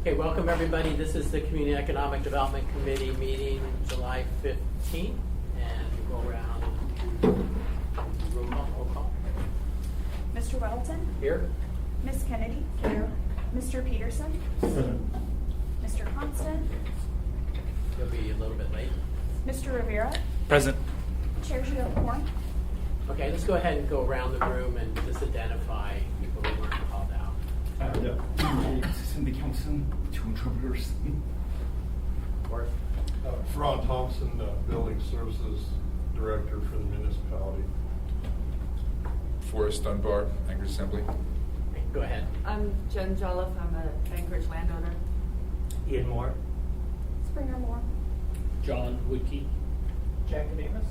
Okay, welcome everybody. This is the Community Economic Development Committee meeting July 15th, and we'll go around roll call. Mr. Weddleton? Here. Ms. Kennedy? Here. Mr. Peterson? Mr. Constant? He'll be a little bit late. Mr. Rivera? Present. Chair Gill-Horn? Okay, let's go ahead and go around the room and just identify people who weren't called out. Assistant Councilman, 2 interpreters. Worth? Ron Thompson, Building Services Director for the municipality. Forrest Dunbar, Anchorage Assembly. Okay, go ahead. I'm Jen Jolliffe. I'm an Anchorage landowner. Ian Moore. Springer Moore? John Woodkey. Jack Davis?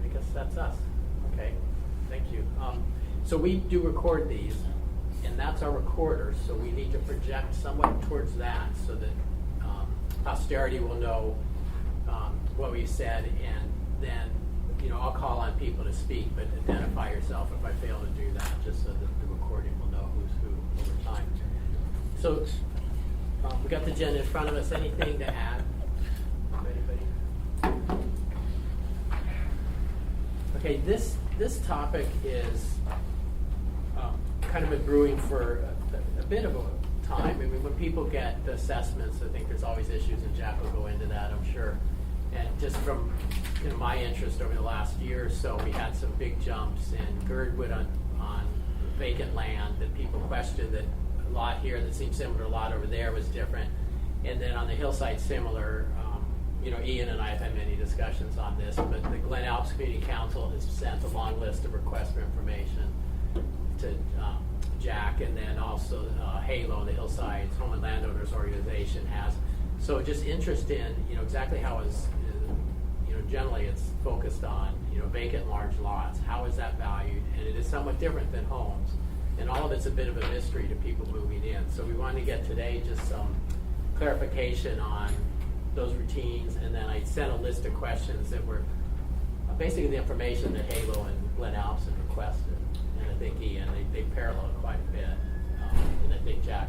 I guess that's us. Okay, thank you. So we do record these, and that's our recorder, so we need to project somewhat towards that so that posterity will know what we said, and then I'll call on people to speak, but identify yourself if I fail to do that, just so that the recording will know who's who over time. So we got the agenda in front of us. Anything to add? Anybody? Okay, this topic is kind of been brewing for a bit of a time. I mean, when people get the assessments, I think there's always issues, and Jack will go into that, I'm sure. And just from my interest over the last year or so, we had some big jumps in Girdwood on vacant land that people questioned, that a lot here that seemed similar to a lot over there was different. And then on the hillside, similar. Ian and I have had many discussions on this, but the Glen Alps Community Council has sent a long list of requests for information to Jack, and then also HALO, the Hillsides Home and Landowners Organization, has. So just interest in exactly how is generally it's focused on vacant large lots. How is that valued? And it is somewhat different than homes, and all of it's a bit of a mystery to people moving in. So we wanted to get today just some clarification on those routines, and then I sent a list of questions that were basically the information that HALO and Glen Alps had requested, and I think Ian, they parallel quite a bit, and I think Jack,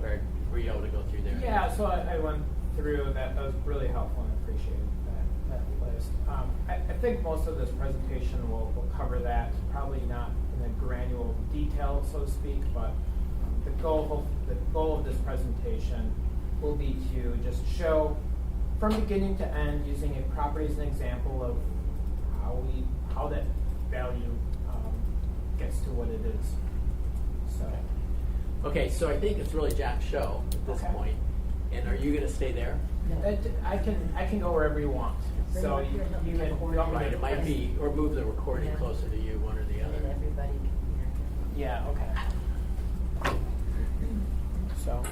were you able to go through there? Yeah, so I went through that. That was really helpful, and I appreciated that list. I think most of this presentation will cover that, probably not in a granular detail, so to speak, but the goal of this presentation will be to just show from beginning to end, using a property as an example of how that value gets to what it is. So. Okay, so I think it's really Jack's show at this point. And are you going to stay there? I can go wherever you want. So you can. Right, it might be, or move the recording closer to you, one or the other. And everybody can hear. Yeah. Okay. So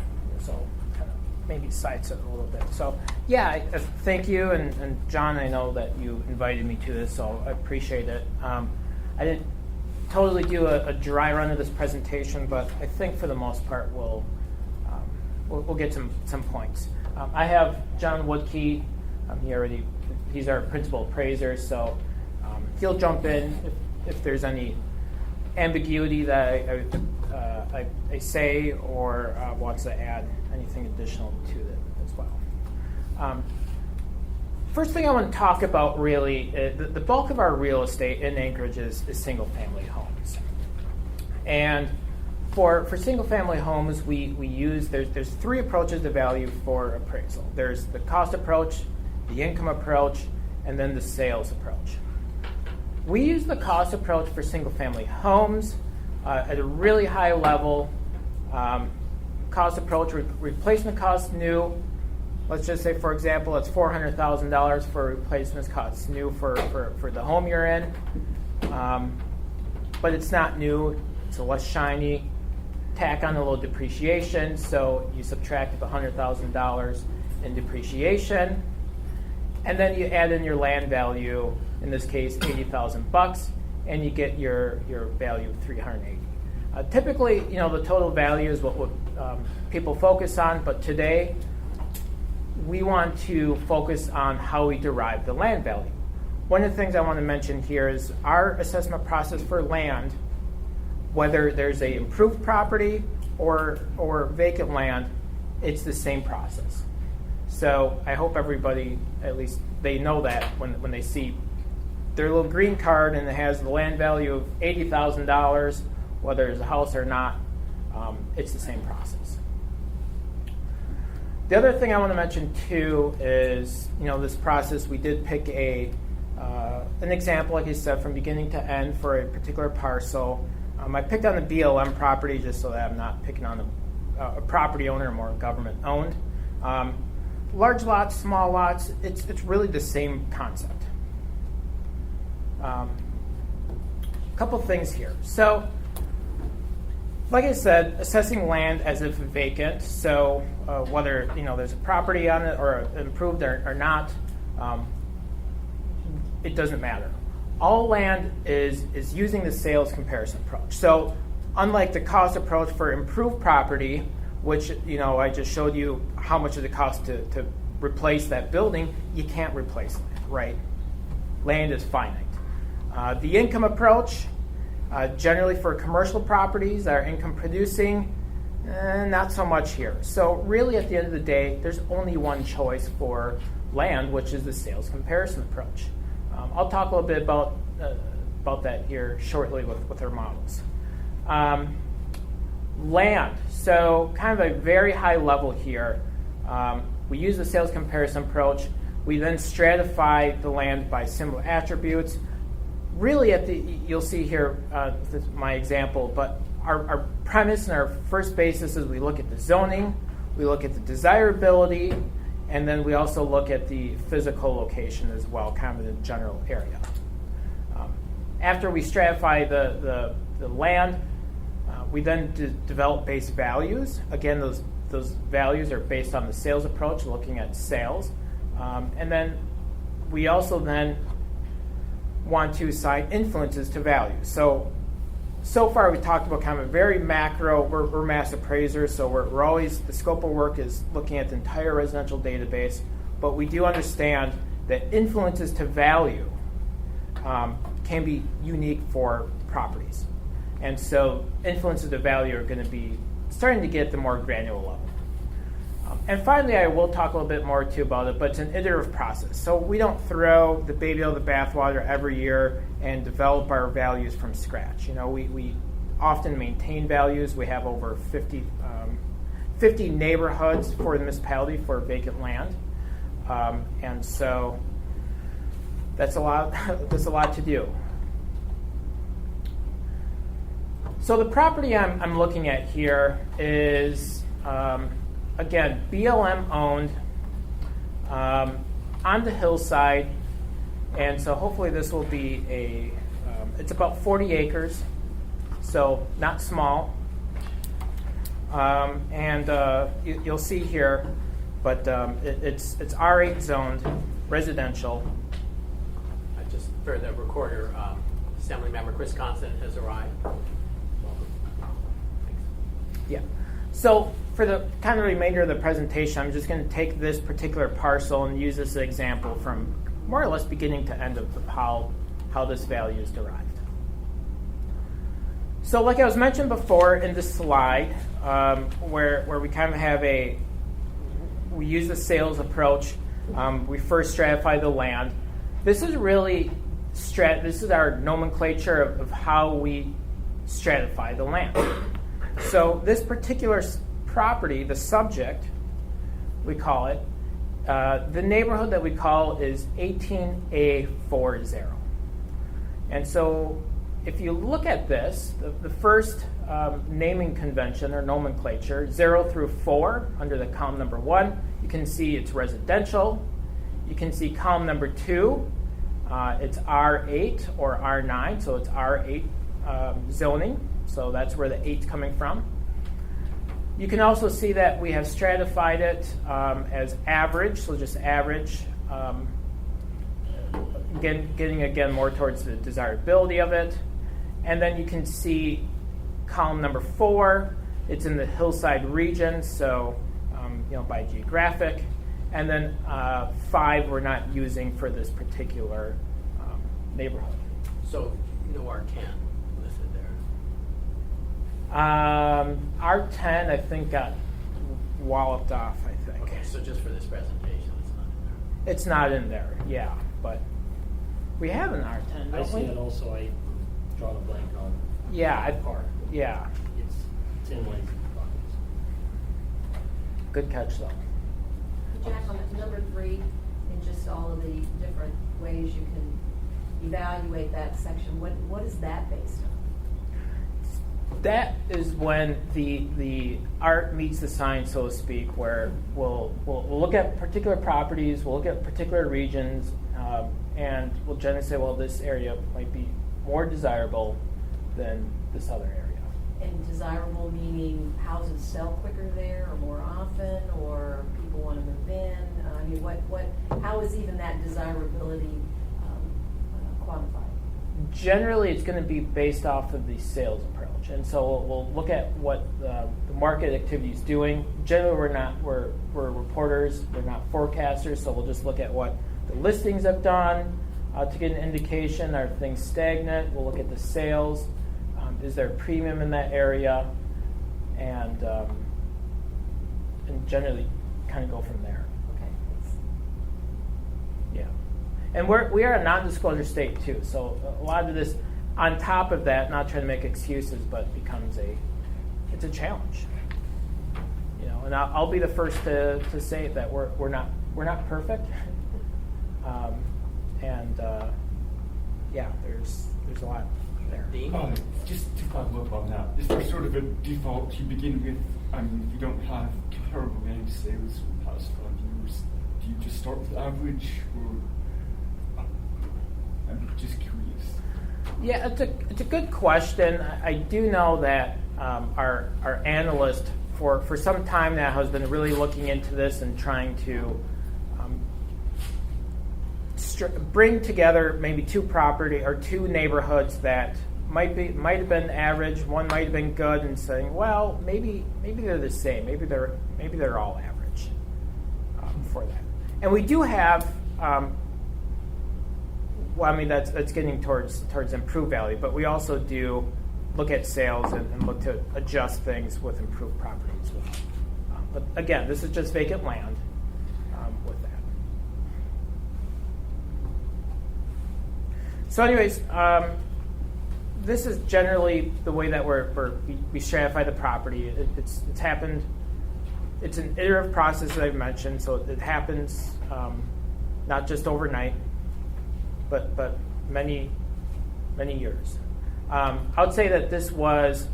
kind of maybe sides it a little bit. So yeah, thank you, and John, I know that you invited me to this, so I appreciate it. I didn't totally do a dry run of this presentation, but I think for the most part we'll get some points. I have John Woodkey. He's our principal appraiser, so he'll jump in if there's any ambiguity that I say or wants to add anything additional to it as well. First thing I want to talk about really, the bulk of our real estate in Anchorage is single-family homes. And for single-family homes, we use, there's 3 approaches to value for appraisal. There's the cost approach, the income approach, and then the sales approach. We use the cost approach for single-family homes at a really high level. Cost approach, replacement cost new. Let's just say, for example, it's $400,000 for replacement costs new for the home you're in. But it's not new, it's less shiny. Tack on a little depreciation, so you subtract $100,000 in depreciation. And then you add in your land value, in this case, $80,000, and you get your value of $380,000. Typically, the total value is what people focus on, but today we want to focus on how we derive the land value. One of the things I want to mention here is our assessment process for land, whether there's a improved property or vacant land, it's the same process. So I hope everybody, at least they know that when they see their little green card and it has the land value of $80,000, whether it's a house or not, it's the same process. The other thing I want to mention too is, this process, we did pick an example, like I said, from beginning to end for a particular parcel. I picked on the BLM property just so that I'm not picking on a property owner, more government owned. Large lots, small lots, it's really the same concept. A couple things here. So, like I said, assessing land as if vacant. So whether there's a property on it or improved or not, it doesn't matter. All land is using the sales comparison approach. So unlike the cost approach for improved property, which I just showed you how much it costs to replace that building, you can't replace land, right? Land is finite. The income approach, generally for commercial properties that are income producing, not so much here. So really at the end of the day, there's only one choice for land, which is the sales comparison approach. I'll talk a little bit about that here shortly with our models. Land, so kind of a very high level here. We use the sales comparison approach. We then stratify the land by similar attributes. Really, you'll see here this is my example, but our premise and our first basis is we look at the zoning, we look at the desirability, and then we also look at the physical location as well, kind of in the general area. After we stratify the land, we then develop base values. Again, those values are based on the sales approach, looking at sales. And then we also then want to assign influences to values. So far we talked about kind of a very macro, we're mass appraisers, so we're always, the scope of work is looking at the entire residential database, but we do understand that influences to value can be unique for properties. And so influences to value are going to be starting to get the more granular level. And finally, I will talk a little bit more too about it, but it's an iterative process. So we don't throw the baby out of the bathwater every year and develop our values from scratch. We often maintain values. We have over 50 neighborhoods for the municipality for vacant land, and so that's a lot. That's a lot to do. So the property I'm looking at here is. Again, BLM owned on the hillside, and so hopefully this will be it's about 40 acres, so not small. And you'll see here, but it's R8 zoned residential. Just for the recorder, Assembly Member Chris Constant has arrived. Welcome. Thanks. Yeah. So for the kind of remainder of the presentation, I'm just going to take this particular parcel and use this as an example from more or less beginning to end of how this value is derived. So like I was mentioned before in this slide, where we kind of have we use the sales approach. We first stratify the land. This is really this is our nomenclature of how we stratify the land. So this particular property, the subject, we call it, the neighborhood that we call is 18A40. And so if you look at this, the first naming convention or nomenclature, 0 through 4, under the column number 1, you can see it's residential. You can see column number 2, it's R8 or R9, so it's R8 zoning. So that's where the 8's coming from. You can also see that we have stratified it as average, so just average, getting more towards the desirability of it. And then you can see column number 4, it's in the hillside region, so by geographic. And then 5 we're not using for this particular neighborhood. So no R10 listed R10, I think, got walloped off, I think. Okay, so just for this presentation, it's not in there. It's not in there, yeah, but we have an R10, I don't see we? it also, I draw a blank on Yeah, part. yeah. It's in Lansing properties. Good catch, though. Jack, on number 3, and just all of the different ways you can evaluate that section, what is that based on? That is when the art meets the science, so to speak, where we'll look at particular properties, we'll look at particular regions, and we'll generally say, well, this area might be more desirable than this other area. And desirable meaning houses sell quicker there or more often, or people want to move in? I mean, how is even that desirability quantified? Generally, it's going to be based off of the sales approach, and so we'll look at what the market activity is doing. Generally, we're reporters, we're not forecasters, so we'll just look at what the listings have done to get an indication. Are things stagnant? We'll look at the sales. Is there a premium in that area? And generally, kind of go from there. Okay, thanks. Yeah. And we are a non-disclosure state too, so a lot of this, on top of that, not trying to make excuses, but becomes it's a challenge. You know, and I'll be the first to say that we're not perfect, yeah, there's a lot there. Dean? Just to follow up on that, is there sort of a default you begin with? I mean, if you don't have comparable land sales for the past 5 years, do you just start with average, or I'm just curious. Yeah, it's a good question. I do know that our analyst for some time now has been really looking into this and trying to bring together maybe two neighborhoods that might have been average, one might have been good, and saying, well, maybe they're the same, maybe they're all average for that. And we do have. Well, I mean, that's getting towards improved value, but we also do look at sales and look to adjust things with improved properties as well. But again, this is just vacant land with that. So anyways, this is generally the way that we stratify the property. It's happened. It's an iterative process that I've mentioned, so it happens not just overnight, but many years. I would say that this was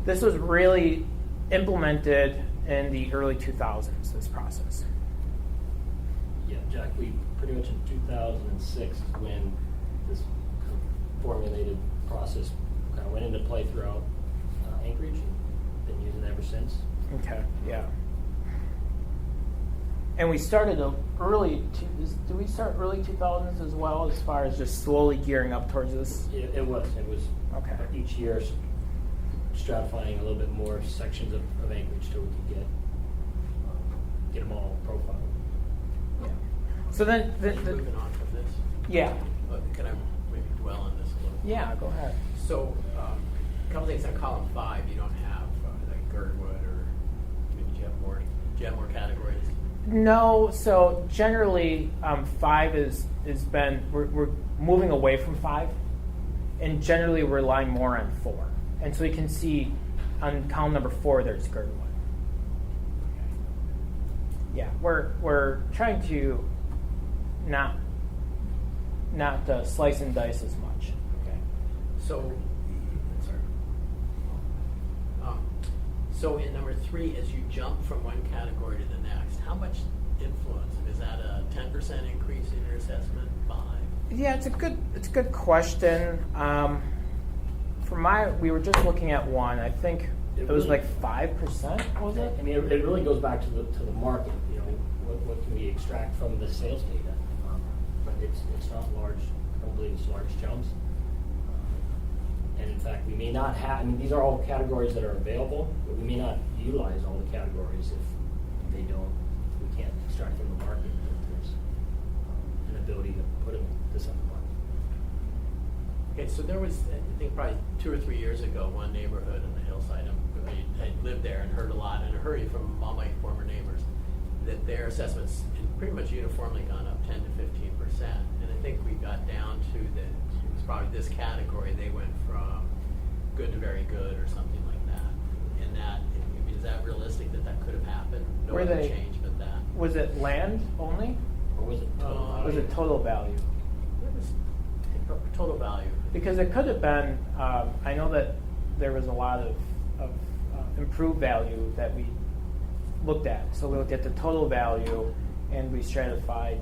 really implemented in the early 2000s. This process. Yeah, Jack, we pretty much in 2006 is when this formulated process kind of went into play throughout Anchorage, and been using it ever since. Okay. Yeah. And we started early. Did we start early 2000s as well, as far as just slowly gearing up towards this? It was Okay. each year stratifying a little bit more sections of Anchorage till we could get them all profiled. Yeah. So then, Moving on from this, yeah, can I maybe dwell on this a little? yeah. Go ahead. So, a couple things on column 5. You don't have like Girdwood, or maybe do you have more categories? No. So generally, 5 is been we're moving away from 5, and generally we're relying more on 4. And so you can see on column number 4 there's Girdwood. Yeah, we're trying to not slice and dice as much. Okay. So, sorry. So in number 3, as you jump from one category to the next, how much influence? Is that a 10% increase in your assessment? 5? Yeah, it's a good question. We were just looking at one. I think it was like 5%. Was it? I mean, it really goes back to the market. You know, what can we extract from the sales data? But it's not large. I don't believe it's large jumps. And in fact, we may not have. I mean, these are all categories that are available, but we may not utilize all the categories if they don't. We can't extract from the market. If there's an ability to put them to some market. Okay, so there was, I think probably 2 or 3 years ago, one neighborhood in the hillside, I lived there and heard a lot in a hurry from all my former neighbors, that their assessments had pretty much uniformly gone up 10 to 15%. And I think we got down to it was probably this category, they went from good to very good or something like that. And that, I mean, is that realistic that that could have happened? No Were other they- change but that. Was it land only? Or was it total Oh, Was it total value? It was total value. Because it could have been, I know that there was a lot of improved value that we looked at. So we looked at the total value and we stratified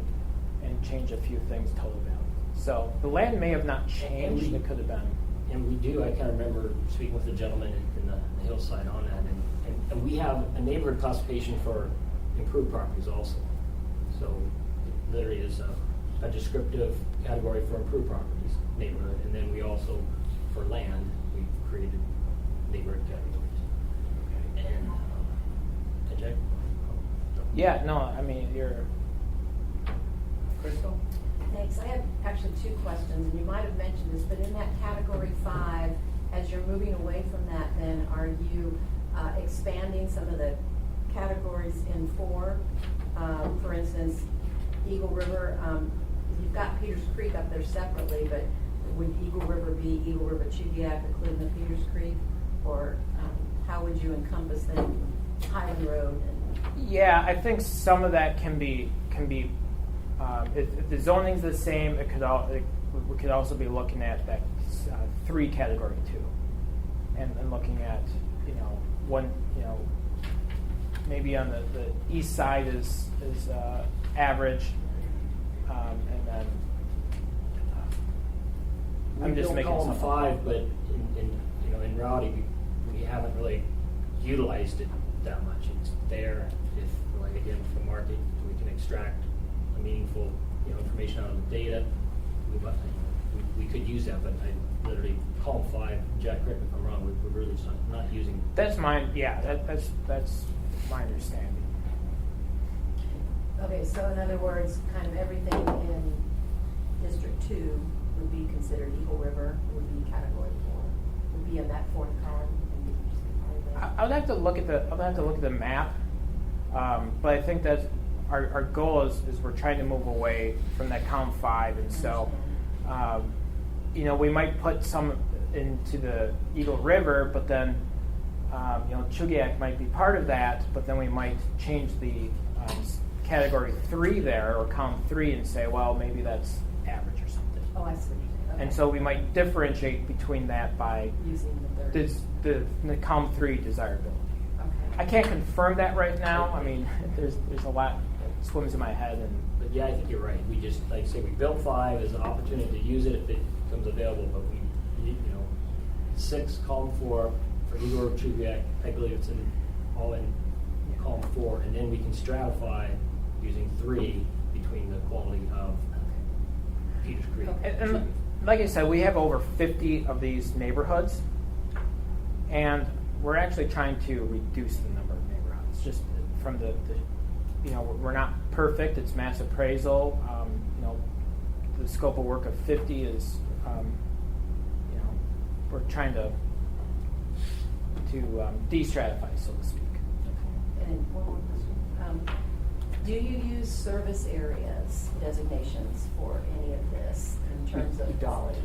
and changed a few things total value. So the land may have not changed, it could have been. And we do, I kind of remember speaking with the gentleman in the hillside on that, and we have a neighborhood classification for improved properties also. So it literally is a descriptive category for improved properties, neighborhood, and then we also, for land, we created neighborhood categories. And, Jack? Yeah, no, I mean, you're, Crystal? Thanks. I have actually 2 questions, and you might have mentioned this, but in that category 5, as you're moving away from that, then are you expanding some of the categories in 4? For instance, Eagle River, you've got Peters Creek up there separately, but would Eagle River be Eagle River Chugiak, including the Peters Creek? Or how would you encompass then Highland Road? Yeah, I think some of that can be. If the zoning's the same, we could also be looking at that 3 category 2, and looking at one maybe on the east side is average, and then I'm just making column something. 5, but in Rowdy we haven't really utilized it that much. It's there if, like again, from the market we can extract a meaningful information out of the data. We could use that, but I literally column 5. Jack, correct me if I'm wrong. We're really just not using. That's mine. Yeah, that's my understanding. Okay, so in other words, kind of everything in District 2 would be considered Eagle River, would be category 4, would be in that 4th column. And you just be part of that. I would have to look at the map, but I think that our goal is we're trying to move away from that column 5, and so we might put some into the Eagle River, but then Chugiak might be part of that, but then we might change the category 3 there, or column 3, and say, well, maybe that's average or something. Oh, I see what you're saying. Okay. And so we might differentiate between that by Using the 3rd. the column 3 desirability. Okay. I can't confirm that right now. I mean, there's a lot that swims in my head, and But yeah, I think you're right. We just, like I say, we built 5 as an opportunity to use it if it becomes available, but we, 6, column 4, for Eagle River Chugiak, I believe it's all in column 4, and then we can stratify using 3 between the quality of Peters Creek. Okay. and like I said, we have over 50 of these neighborhoods, and we're actually trying to reduce the number of neighborhoods. Just from the we're not perfect. It's mass appraisal. The scope of work of 50 is, we're trying to de-stratify, so to speak. Okay. And one more question. Do you use service areas designations for any of this in terms of We don't. quality?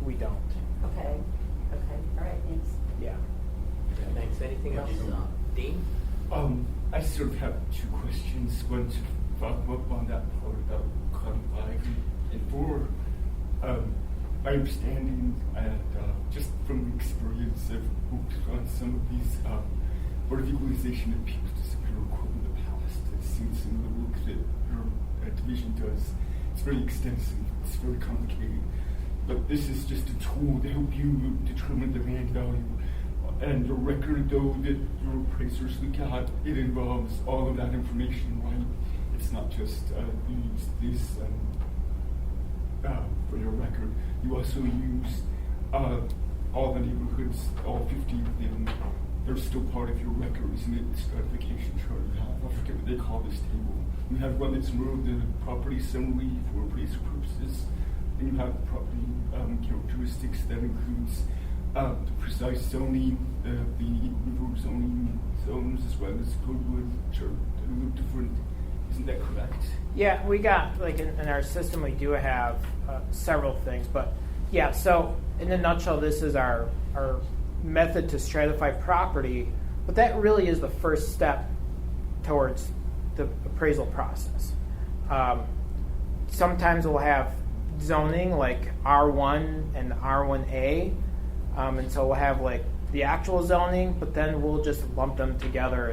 We don't. Okay. All right, thanks. Yeah. Thanks. Anything else? Dean? I sort of have 2 questions. One to follow up on that part about column 5 and 4. My understanding, and just from the experience of worked on some of these Board of Equalization and People's Disability Court in the past, I've seen some of the work that your division does. It's very extensive. It's very complicated. But this is just a tool to help you determine the land value. And the record, though, that your appraisers look at, it involves all of that information, right? It's not just these for your record. You also use all the neighborhoods, all 50 of them. They're still part of your record, isn't it? The stratification chart you have. I forget what they call this table. You have one that's more of the property summary for appraisal purposes. then you have property characteristics that includes the precise zoning, the river zoning zones, as well as Goodwood, which are a little different. Isn't that correct? Yeah, we got, like, in our system, we do have several things, but yeah, so in a nutshell, this is our method to stratify property, but that really is the first step towards the appraisal process. Sometimes we'll have zoning like R1 and R1A, and so we'll have like the actual zoning, but then we'll just lump them together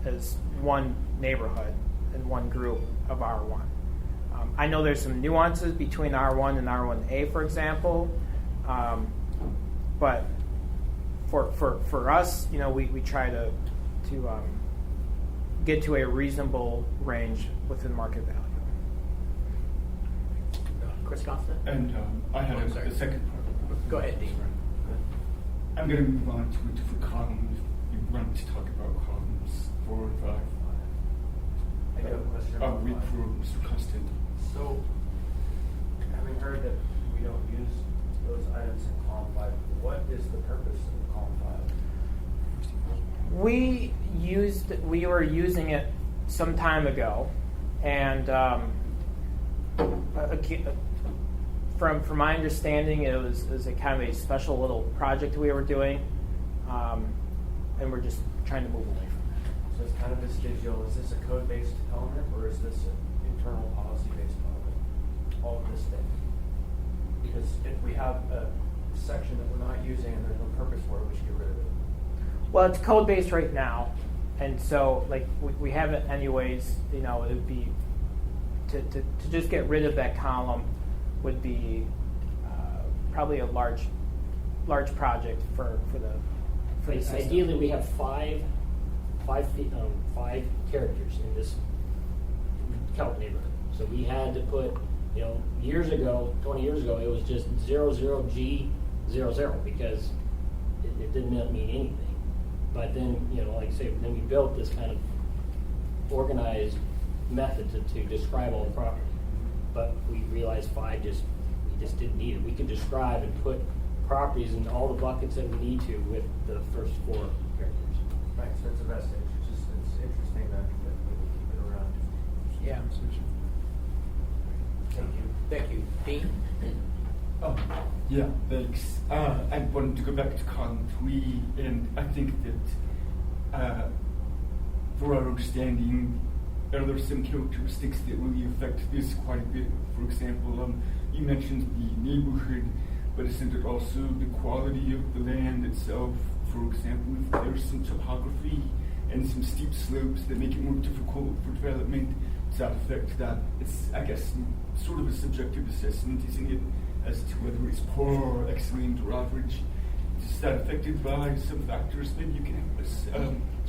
as one neighborhood and one group of R1. I know there's some nuances between R1 and R1A, for example, but for us, we try to get to a reasonable range within market value. Chris Constant? And I had Sorry. a second part. Go ahead, Dean. I'm going to move on to a different column. You want to talk about columns 4 and 5. I do have a question. I'll read for Mr. Constant. So, having heard that we don't use those items in column 5, what is the purpose of column 5? We were using it some time ago, and from my understanding, it was a kind of a special little project we were doing, and we're just trying to move away from that. So it's kind of vestigial. Is this a code-based element, or is this an internal policy-based element? All of this thing. Because if we have a section that we're not using and there's no purpose for it, we should get rid of it. Well, it's code-based right now, and so like we have it anyways. It would be to just get rid of that column would be probably a large project for the system. Ideally, we have five characters in this Kelp neighborhood. So we had to put, years ago, 20 years ago, it was just 00G00 because it didn't mean anything. But then, like I say, then we built this kind of organized method to describe all the property. But we realized we just didn't need it. We could describe and put properties in all the buckets that we need to with the first 4 characters. Right, so it's a vestige. It's interesting that we keep it around. Yeah. Thank you. Thank you. Dean? Oh, yeah, thanks. I wanted to go back to column 3, and I think that for our understanding, are there some characteristics that really affect this quite a bit? For example, you mentioned the neighborhood, but isn't it also the quality of the land itself? For example, if there's some topography and some steep slopes that make it more difficult for development, does that affect that? It's, I guess, sort of a subjective assessment, isn't it, as to whether it's poor or excellent or average? Is that affected by some factors? Maybe you can help us.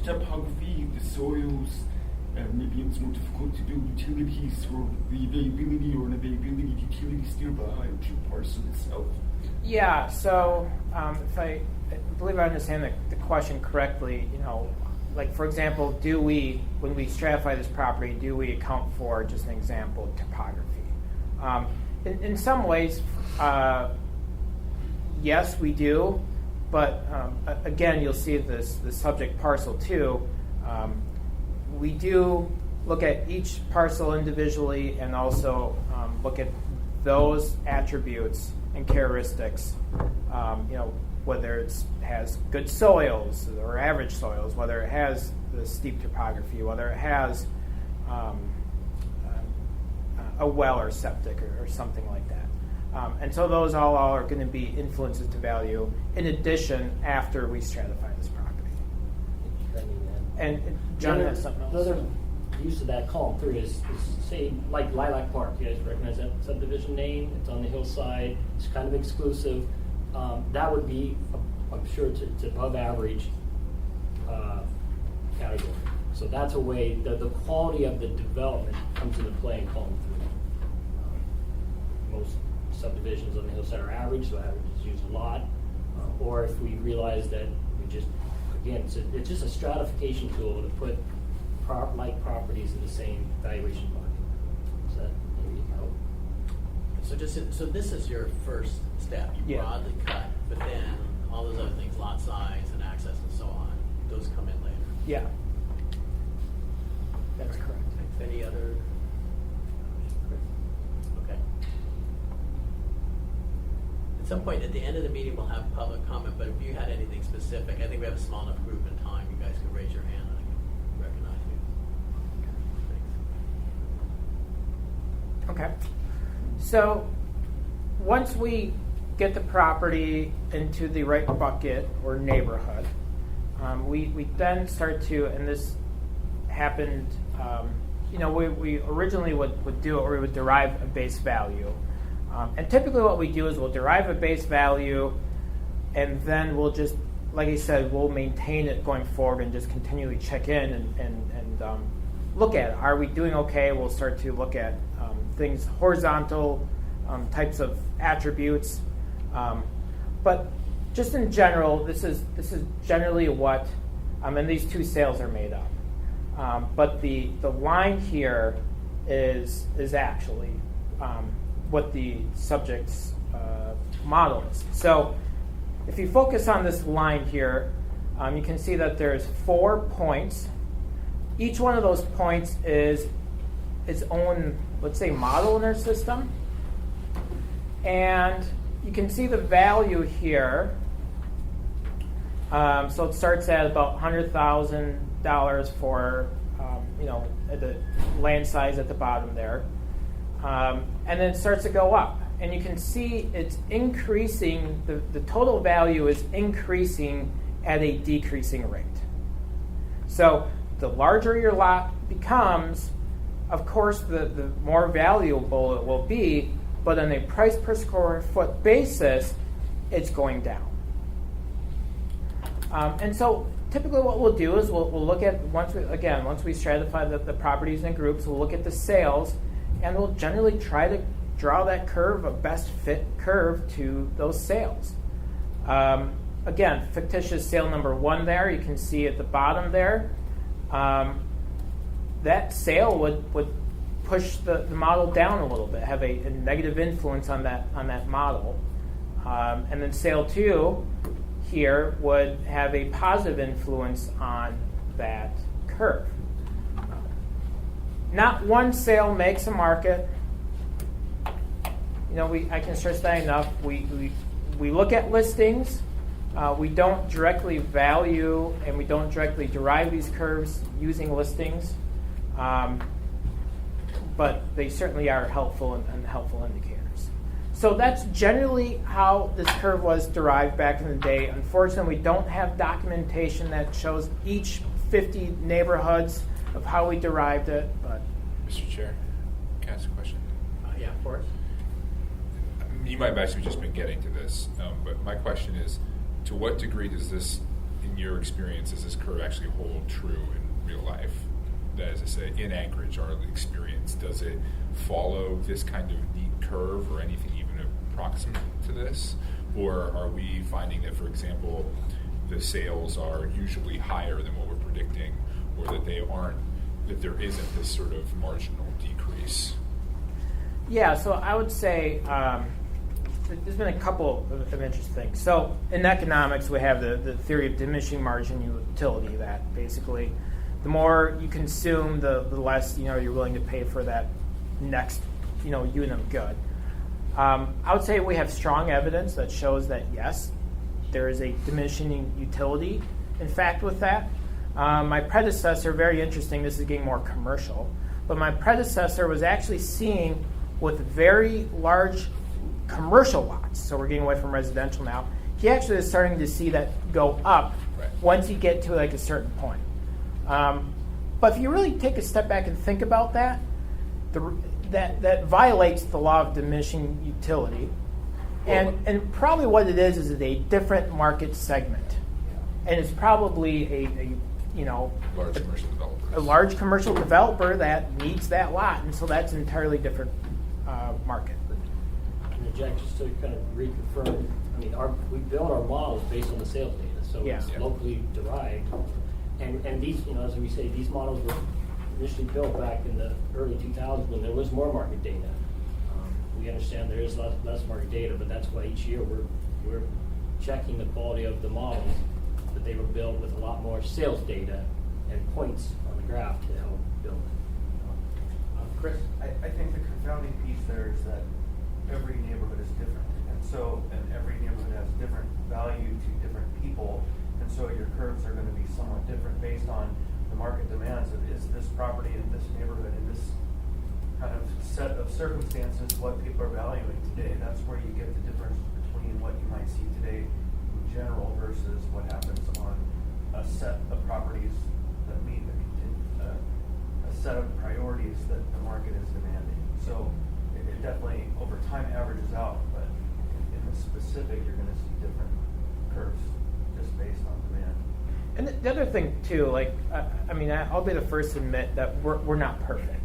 Topography, the soils, maybe it's more difficult to build utilities, or the availability or unavailability of utilities nearby, or to the parcel itself. Yeah, so if I believe I understand the question correctly, like for example, when we stratify this property, do we account for, just an example, topography? In some ways, yes, we do, but again, you'll see the subject parcel too. We do look at each parcel individually and also look at those attributes and characteristics, whether it has good soils or average soils, whether it has the steep topography, whether it has a well or septic or something like that. And so those all are going to be influences to value in addition after we stratify this property. And John has something else. The other use of that column 3 is say, like Lilac Park. You guys recognize that subdivision name? It's on the hillside. It's kind of exclusive. That would be, I'm sure, it's above average category. So that's a way, the quality of the development comes into play in column 3. Most subdivisions on the hillside are average, so average is used a lot. Or if we realize that we just, again, it's just a stratification tool to put like properties in the same valuation bucket. So that maybe help. So this is your first step. You Yeah. broadly cut, but then all those other things, lot size and access and so on, those come in later. Yeah. That's correct. Any other? Okay. At some point at the end of the meeting, we'll have public comment, but if you had anything specific, I think we have a small enough group in time, you guys can raise your hand and I can recognize you. Thanks. Okay. So once we get the property into the right bucket or neighborhood, we then start to, and this happened, we originally would do it where we would derive a base value. And typically what we do is we'll derive a base value and then we'll just, like I said, we'll maintain it going forward and just continually check in and look at it. Are we doing okay? We'll start to look at things, horizontal types of attributes. But just in general, this is generally what, and these two sales are made up. But the line here is actually what the subject's model is. So if you focus on this line here, you can see that there's 4 points. Each one of those points is its own, let's say, model in our system. And you can see the value here. So it starts at about $100,000 for, the land size at the bottom there. And then it starts to go up. And you can see it's increasing, the total value is increasing at a decreasing rate. So the larger your lot becomes, of course, the more valuable it will be, but on a price per square foot basis, it's going down. And so typically what we'll do is we'll look at, once we stratify the properties in groups, we'll look at the sales, and we'll generally try to draw that curve, a best fit curve to those sales. Again, fictitious sale number 1 there, you can see at the bottom there, that sale would push the model down a little bit, have a negative influence on that model. And then sale 2 here would have a positive influence on that curve. Not one sale makes a market. I can stress that enough. We look at listings. We don't directly value and we don't directly derive these curves using listings. But they certainly are helpful and helpful indicators. So that's generally how this curve was derived back in the day. Unfortunately, we don't have documentation that shows each 50 neighborhoods of how we derived it. But Mr. Chair, can I ask a question? Yeah, of course. You might have actually just been getting to this, but my question is, to what degree does this, in your experience, does this curve actually hold true in real life? That is to say, in Anchorage, our experience, does it follow this kind of neat curve or anything even approximate to this? Or are we finding that, for example, the sales are usually higher than what we're predicting, or that there isn't this sort of marginal decrease? Yeah, so I would say there's been a couple of interesting things. So in economics, we have the theory of diminishing margin utility, that basically the more you consume, the less you're willing to pay for that next unit of good. I would say we have strong evidence that shows that yes, there is a diminishing utility. In fact, with that, my predecessor, very interesting, this is getting more commercial, but my predecessor was actually seeing with very large commercial lots, so we're getting away from residential now, he actually is starting to see that go up once you get to like a certain point. But if you really take a step back and think about that, that violates the law of diminishing utility. And probably what it is a different market segment. And it's probably Large commercial developers. a large commercial developer that needs that lot, and so that's an entirely different market. And Jack, just to kind of reconfirm, we build our models based on the sales data, so Yeah. it's locally derived. And these, as we say, these models were initially built back in the early 2000s when there was more market data. we understand there is less market data, but that's why each year we're checking the quality of the models, that they were built with a lot more sales data and points on the graph to help build it. Chris, I think the confounding piece there is that every neighborhood is different. And every neighborhood has different value to different people. And so your curves are going to be somewhat different based on the market demands of, is this property in this neighborhood, in this kind of set of circumstances, what people are valuing today. That's where you get the difference between what you might see today in general versus what happens on a set of properties that meet a set of priorities that the market is demanding. So it definitely over time averages out, but in the specific, you're going to see different curves just based on demand. And the other thing too, like, I mean, I'll be the first to admit that we're not perfect,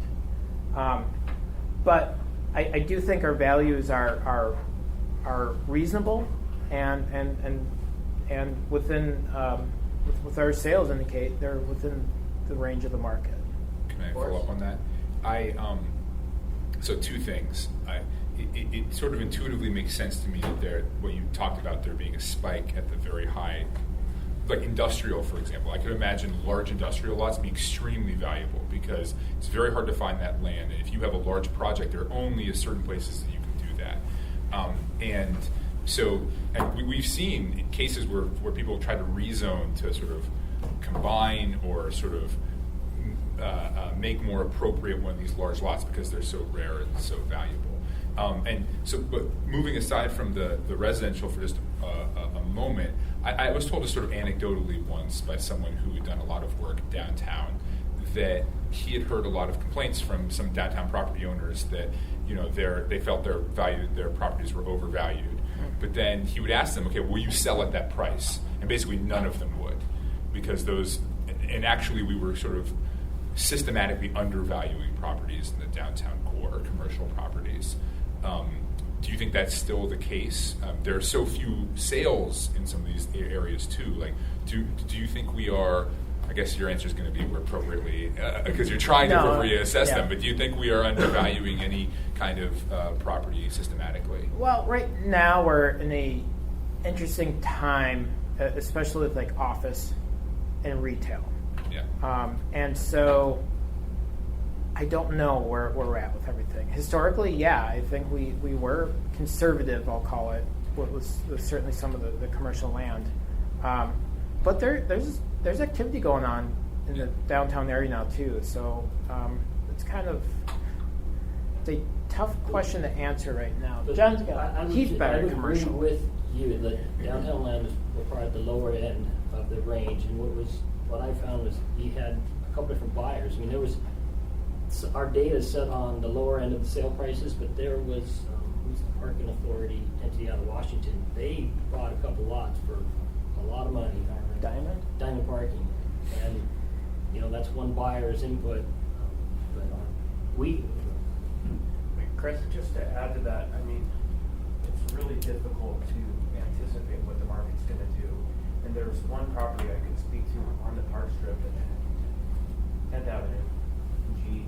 but I do think our values are reasonable, and within with our sales indicate they're within the range of the market. Can I follow up on that? So two things. It sort of intuitively makes sense to me that what you talked about, there being a spike at the very high, like industrial, for example. I could imagine large industrial lots being extremely valuable because it's very hard to find that land. And if you have a large project, there are only certain places that you can do that. And we've seen cases where people try to rezone to sort of combine or sort of make more appropriate one of these large lots because they're so rare and so valuable. But moving aside from the residential for just a moment, I was told, just sort of anecdotally once by someone who had done a lot of work downtown, that he had heard a lot of complaints from some downtown property owners that they felt their properties were overvalued. But then he would ask them, okay, will you sell at that price? And basically none of them would, because and actually we were sort of systematically undervaluing properties in the downtown core, commercial properties. Do you think that's still the case? There are so few sales in some of these areas too. Like, do you think we are? I guess your answer is going to be we're appropriately, because you're trying to appropriately assess them. But do you think we are undervaluing any kind of property systematically? Well, right now we're in a interesting time, especially with like office and retail. Yeah. And so I don't know where we're at with everything. Historically, yeah, I think we were conservative, I'll call it, with certainly some of the commercial land. But there's activity going on in the downtown area now too. So it's it's a tough question to answer right now. But John's got he's better I would commercial. agree with you that downtown land is probably at the lower end of the range, and what I found was you had a couple different buyers. I mean, our data is set on the lower end of the sale prices, but there was who's the parking authority entity out of Washington. They bought a couple lots for a lot of money. Diamond Parking, and that's one buyer's input. Chris, just to add to that, I mean, it's really difficult to anticipate what the market's going to do. And there's one property I could speak to on the Park Strip at 10th Avenue, G,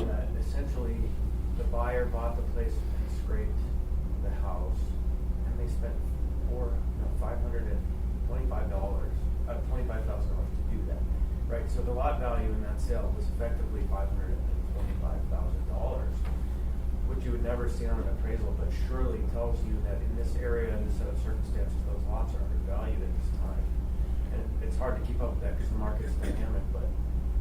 that essentially the buyer bought the place and scraped the house, and they spent $525,000 to do that. Right, so the lot value in that sale was effectively $525,000, which you would never see on an appraisal, but surely tells you that in this area, in this set of circumstances, those lots are undervalued at this time. And it's hard to keep up with that because the market is dynamic, but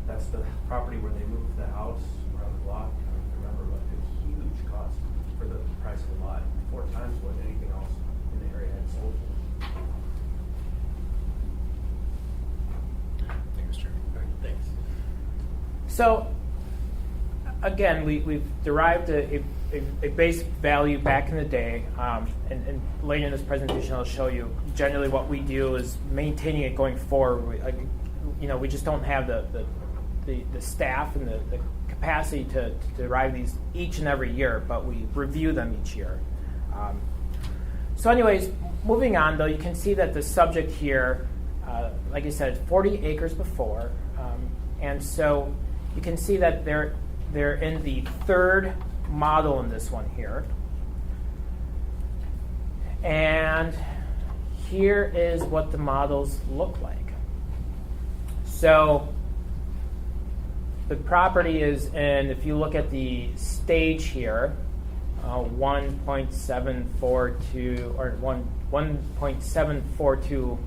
that's the property where they moved the house around the block. I don't remember, but a huge cost for the price of the lot, 4 times what anything else in the area had sold for. I think it's true. Thanks. So again, we've derived a base value back in the day, and later in this presentation I'll show you generally what we do is maintaining it going forward. We just don't have the staff and the capacity to derive these each and every year, but we review them each year. So anyways, moving on though, you can see that the subject here, like I said, 40 acres before, and so you can see that they're in the third model in this one here. And here is what the models look like. So the property is in, if you look at the stage here, 1.742 or 1.742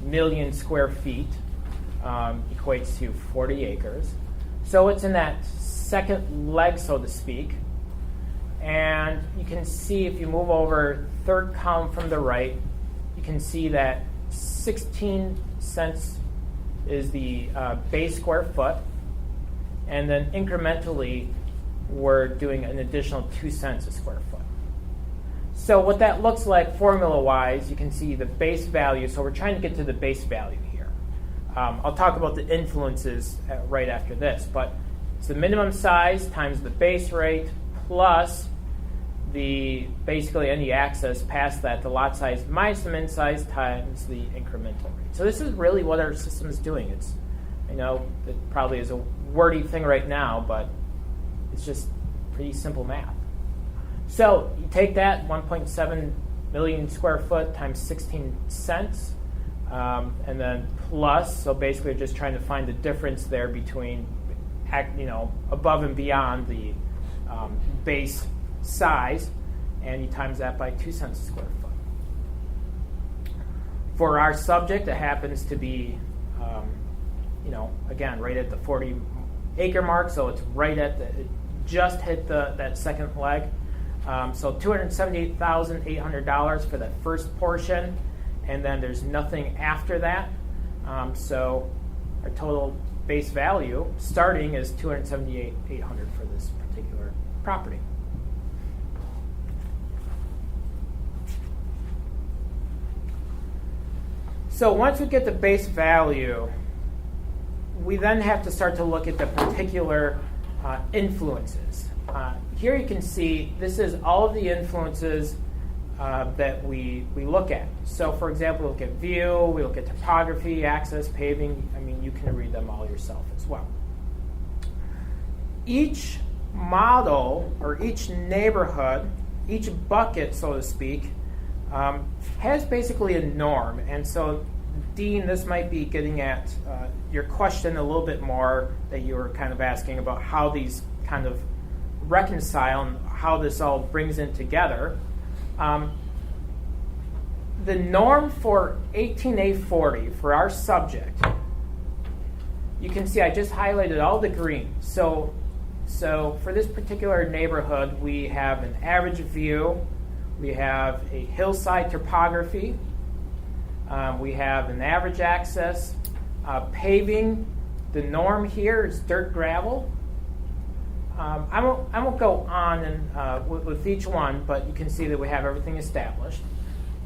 million square feet, equates to 40 acres. So it's in that second leg, so to speak. And you can see if you move over third column from the right, you can see that 16 cents is the base square foot. And then incrementally, we're doing an additional 2 cents a square foot. So what that looks like formula-wise, you can see the base value. So we're trying to get to the base value here. I'll talk about the influences right after this. But it's the minimum size times the base rate plus the basically any access past that, the lot size minus the min size times the incremental rate. So this is really what our system is doing. It's, I know it probably is a wordy thing right now, but it's just pretty simple math. So you take that 1.7 million square foot times 16 cents, and then plus, so basically you're just trying to find the difference there between, above and beyond the base size, and you times that by 2 cents a square foot. For our subject, it happens to be, again, right at the 40 acre mark, so it's right at it just hit that second leg. So $278,800 for that first portion, and then there's nothing after that. So our total base value starting is $278,800 for this particular property. So once we get the base value, we then have to start to look at the particular influences. Here you can see this is all of the influences that we look at. So for example, we look at view, we look at topography, access, paving. I mean, you can read them all yourself as well. Each model or each neighborhood, each bucket, so to speak, has basically a norm. And so, Dean, this might be getting at your question a little bit more that you were kind of asking about how these kind of reconcile and how this all brings in together. The norm for 18A40 for our subject, you can see I just highlighted all the green. So for this particular neighborhood, we have an average view, we have a hillside topography, we have an average access, paving. The norm here is dirt gravel. I won't go on and with each one, but you can see that we have everything established.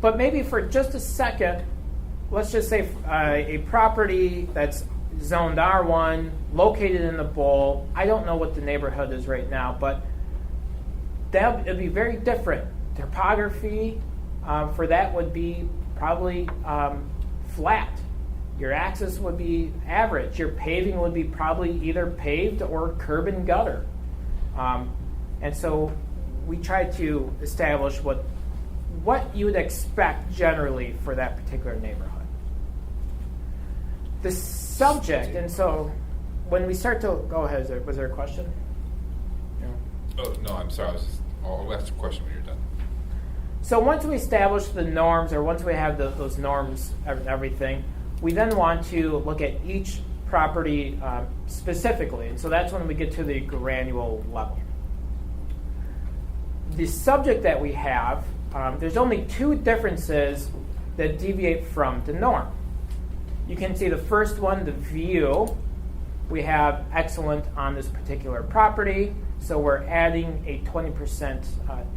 But maybe for just a second, let's just say a property that's zoned R1, located in the bowl. I don't know what the neighborhood is right now, but it'd be very different. Topography for that would be probably flat. Your access would be average. Your paving would be probably either paved or curb and gutter. And so we try to establish what you would expect generally for that particular neighborhood. The subject, and so when we start to go ahead, was there a question? Oh, no, I'm sorry. I'll ask a question when you're done. So once we establish the norms, or once we have those norms and everything, we then want to look at each property specifically. And so that's when we get to the granular level. The subject that we have, there's only two differences that deviate from the norm. You can see the first one, the view, we have excellent on this particular property. So we're adding a 20%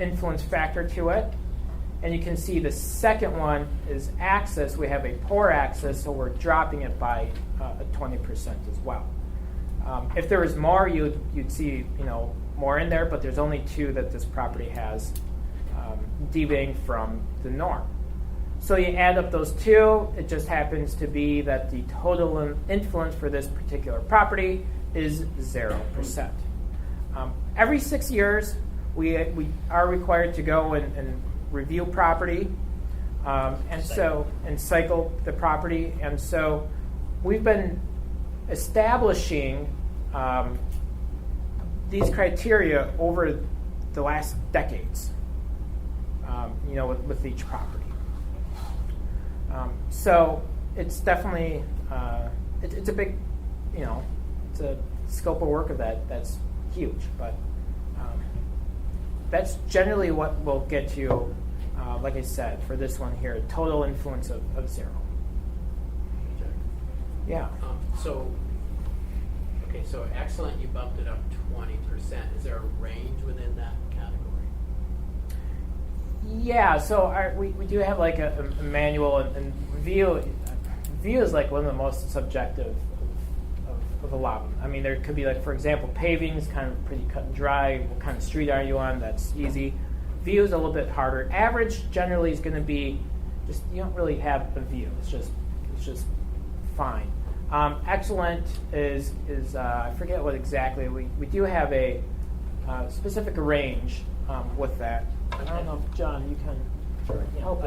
influence factor to it. And you can see the second one is access. We have a poor access, so we're dropping it by a 20% as well. If there was more, you'd see more in there, but there's only two that this property has deviating from the norm. So you add up those two, it just happens to be that the total influence for this particular property is 0%. Every 6 years, we are required to go and review property, and cycle the property. And so we've been establishing these criteria over the last decades, with each property. So it's definitely it's a big, it's a scope of work of that's huge, but that's generally what will get you, like I said, for this one here, total influence of 0. Yeah. So excellent, you bumped it up 20%. Is there a range within that category? Yeah, so we do have like a manual, and view is like one of the most subjective of a lot of them. I mean, there could be like, for example, paving is kind of pretty cut and dry. What kind of street are you on? That's easy. View is a little bit harder. Average generally is going to be just, you don't really have a view. It's just fine. Excellent is I forget what exactly. We do have a specific range with that. I don't know if, John, you can help.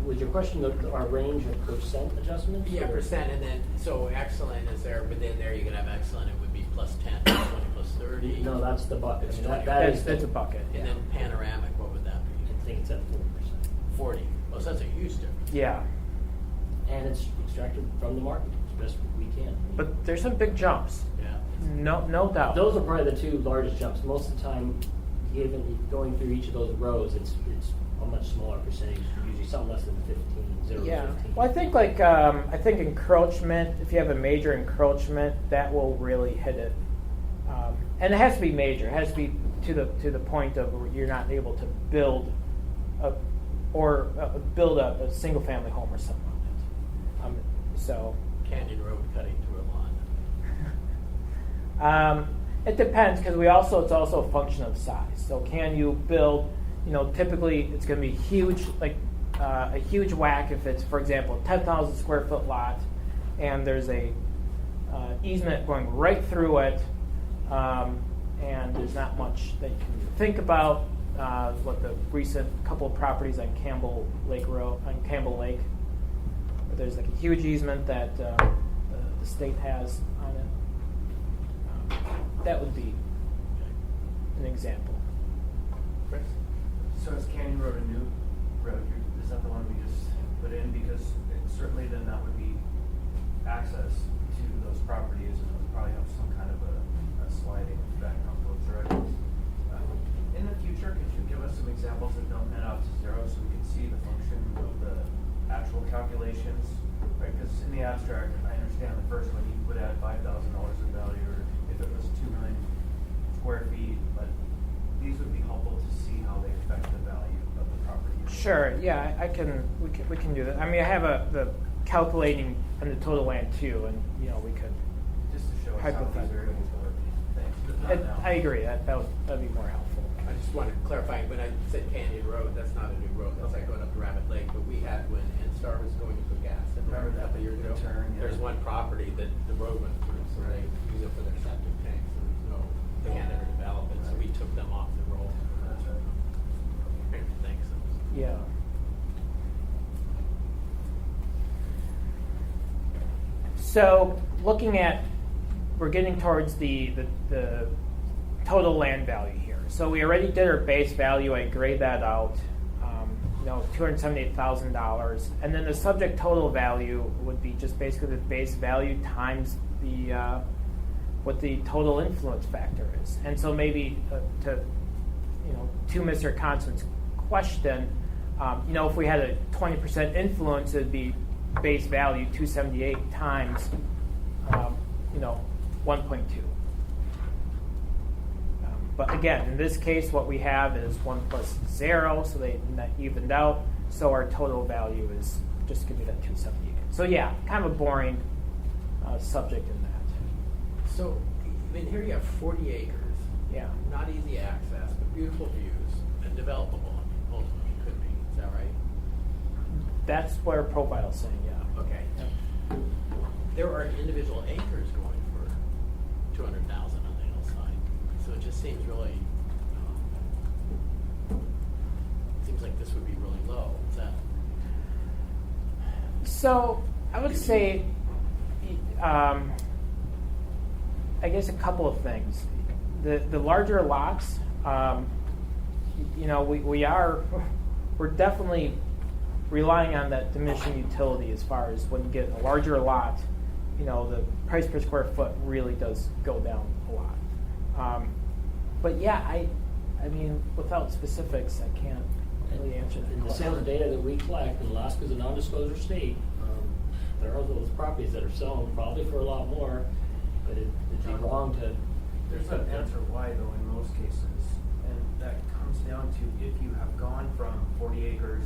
Was your question our range of percent adjustments? Yeah, percent, and then, so excellent, is there, within there, you can have excellent, it would be plus 10, plus 20, plus 30? No, that's the bucket. It's I mean, 20. That's a bucket. And then panoramic, what would that be? I think it's at 40%. 40. Well, so that's a huge difference. Yeah. And it's extracted from the market as best we can. But there's some big jumps. Yeah. No doubt. Those are probably the two largest jumps. Most of the time, given going through each of those rows, it's a much smaller percentage, usually something less than 0 to Yeah. 15. Well, I think encroachment, if you have a major encroachment, that will really hit it. And it has to be major. It has to be to the point of where you're not able to build build a single family home or something on it. So Canyon Road cutting through a lawn. It depends, because it's also a function of size. So can you build, typically it's going to be huge, like a huge whack if it's, for example, a 10,000 square foot lot, and there's a easement going right through it, and there's not much that you can think about. What the recent couple of properties on Campbell Lake, where there's like a huge easement that the state has on it. That would be an example. Chris? So is Canyon Road a new road? Is that the one we just put in? Because certainly then that would be access to those properties, and it would probably have some kind of a sliding effect on both directions. In the future, could you give us some examples that don't net out to 0 so we can see the function of the actual calculations? Right, because in the abstract, I understand the first one, you would add $5,000 of value, or if it was 2 million square feet, but these would be helpful to see how they affect the value of the property. Sure. Yeah, we can do that. I mean, I have the calculating on the total land too, and we could Just to show us how these variables work. Thanks. I agree. That'd be more helpful. I just want to clarify, when I said Canyon Road, that's not a new road, that's like going up to Rabbit Lake, but we had when Enstar was going to put gas, remember that a couple years ago? There's one property that the road went through, so they use it for their septic tanks, and they can't ever develop it, so we took them off the roll. That's right. Thanks. Yeah. So we're getting towards the total land value here. So we already did our base value. I grade that out, $278,000, and then the subject total value would be just basically the base value times what the total influence factor is. And so maybe to Mr. Constant's question, if we had a 20% influence, it'd be base value 278 times 1.2. But again, in this case, what we have is 1 plus 0, so they net evened out. So our total value is just going to be that 278. So yeah, kind of a boring subject in that. So, here you have 40 acres. Yeah. Not easy access, but beautiful views and developable. Ultimately, could be. Is that right? That's what our profile is saying. Yeah. Okay. Yeah. There are individual acres going for $200,000 on the hillside, so it just seems really seems like like this would be really low. Is that? So I would say, I guess a couple of things. The larger lots, we're definitely relying on that diminishing utility as far as when you get a larger lot, the price per square foot really does go down a lot. But yeah, I mean, without specifics, I can't really answer that. In the sales data that we collect, and Alaska's a non-disclosure state, there are those properties that are selling probably for a lot more, but it'd be wrong to. There's an answer why though in most cases, and that comes down to if you have gone from 40 acres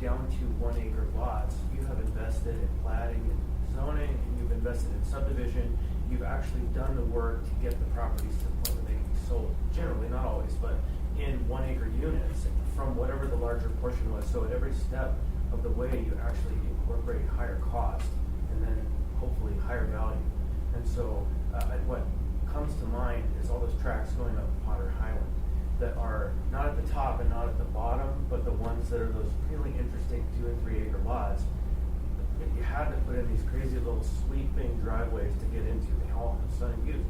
down to 1 acre lots, you have invested in platting and zoning, and you've invested in subdivision, you've actually done the work to get the properties to the point where they can be sold, generally, not always, but in 1 acre units from whatever the larger portion was. So at every step of the way, you actually incorporate higher cost and then hopefully higher value. And so what comes to mind is all those tracks going up Potter Highland that are not at the top and not at the bottom, but the ones that are those really interesting 2 and 3 acre lots that you had to put in these crazy little sweeping driveways to get into. They all have stunning views.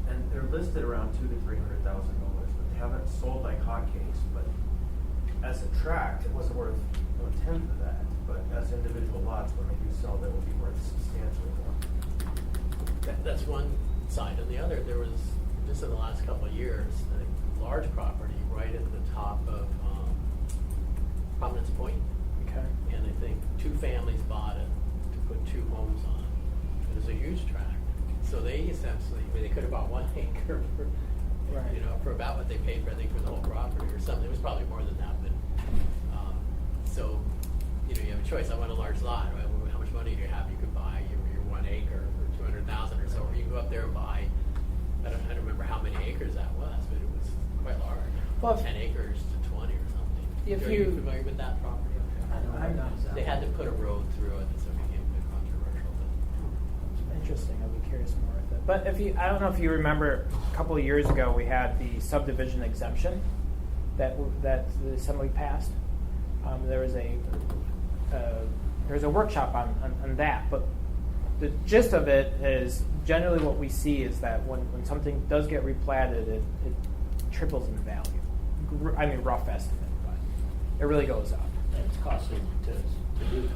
And they're listed around $200,000 to $300,000, but they haven't sold like hotcakes. But as a tract, it wasn't worth 1/10 of that. But as individual lots, when they do sell, they will be worth substantially more. That's one side. On the other, there was, just in the last couple of years, a large property right at the top of Providence Point. Okay. And I think 2 families bought it to put 2 homes on it. It was a huge tract. So they essentially, they could have bought 1 acre for, Right. for about what they paid for, I think, for the whole property or something. It was probably more than that, but so you have a choice. I want a large lot. Right? How much money do you have? You could buy your 1 acre for $200,000 or so, or you can go up there and buy. I don't remember how many acres that was, but it was quite large. Well, 10 acres to 20 or something. If Are you- you familiar with that property? I'm not. They had to put a road through it, so it became a bit controversial. Interesting. I'll be curious more with it. But I don't know if you remember, a couple of years ago, we had the subdivision exemption that the Assembly passed. There was a workshop on that, but the gist of it is generally what we see is that when something does get replatted, it triples in value. I mean, rough estimate, but it really goes up. And it's costly to do that.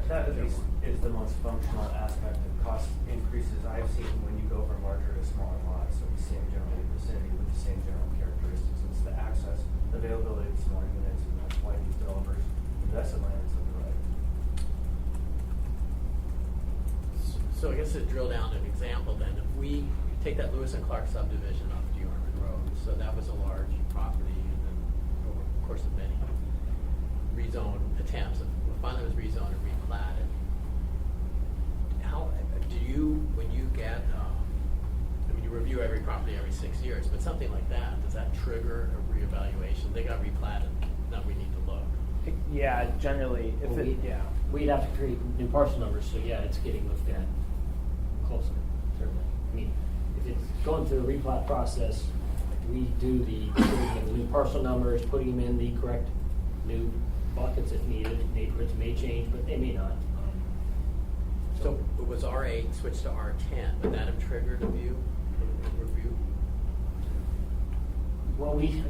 That at least is the most functional aspect of cost increases I've seen when you go from larger to smaller lots. So we see them generally in the vicinity with the same general characteristics. It's the access, the availability of smaller units, and that's why these developers invest in land and subdivide. So I guess to drill down an example then, if we take that Lewis and Clark subdivision off Dearman Road, so that was a large property, and then over the course of many rezone attempts, finally was rezoned and replatted. How do you, when you get, you review every property every 6 years, but something like that, does that trigger a reevaluation? They got replatted, now we need to look. Yeah, generally, if Well, we'd have to create new parcel numbers, so yeah, it's getting looked at closer, certainly. I mean, if it's going through the replat process, we do the creating of the new parcel numbers, putting them in the correct new buckets if needed. Neighborhoods may change, but they may not. So it was R8 switched to R10, would that have triggered a review? Well, we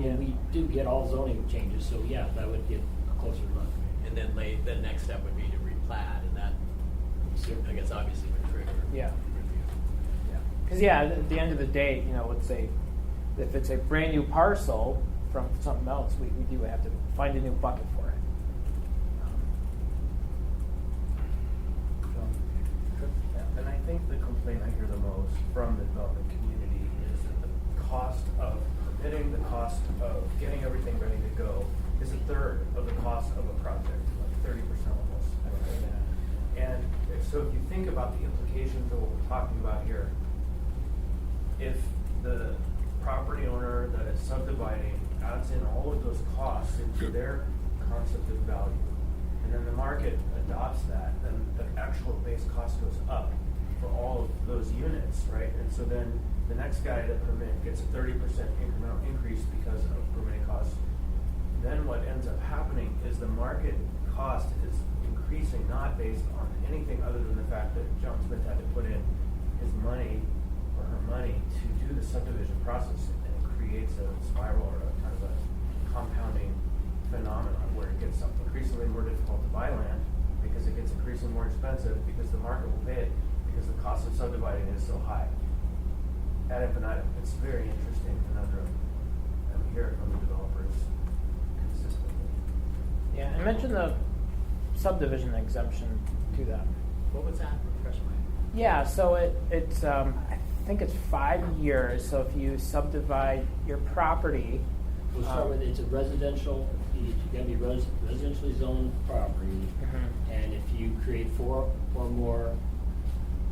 do get all zoning changes, so yeah, that would get a closer look. And then the next step would be to replat, and that, I guess, obviously would trigger Yeah. review. Because at the end of the day, let's say if it's a brand new parcel from something else, we do have to find a new bucket for it. And I think the complaint I hear the most from the development community is that the cost of permitting, the cost of getting everything ready to go is a third of the cost of a project, like 30% almost. And so if you think about the implications of what we're talking about here, if the property owner that is subdividing adds in all of those costs into their concept of value, and then the market adopts that, then the actual base cost goes up for all of those units. permits, right? And so then the next guy that permit gets a 30% incremental increase because of permitting costs. Then what ends up happening is the market cost is increasing, not based on anything other than the fact that John Smith had to put in his money or her money to do the subdivision process, and it creates a spiral or a kind of a compounding phenomenon where it gets increasingly more difficult to buy land because it gets increasingly more expensive because the market will pay it because the cost of subdividing is so high. Ad infinitum. It's a very interesting conundrum. And we hear it from the developers consistently. Yeah, I mentioned the subdivision exemption to them. What was that? Refresh my. Yeah, so it's I think it's 5 years. So if you subdivide your property, We'll start with, it's a residential, you gotta be residentially zoned property, and if you create 4 or more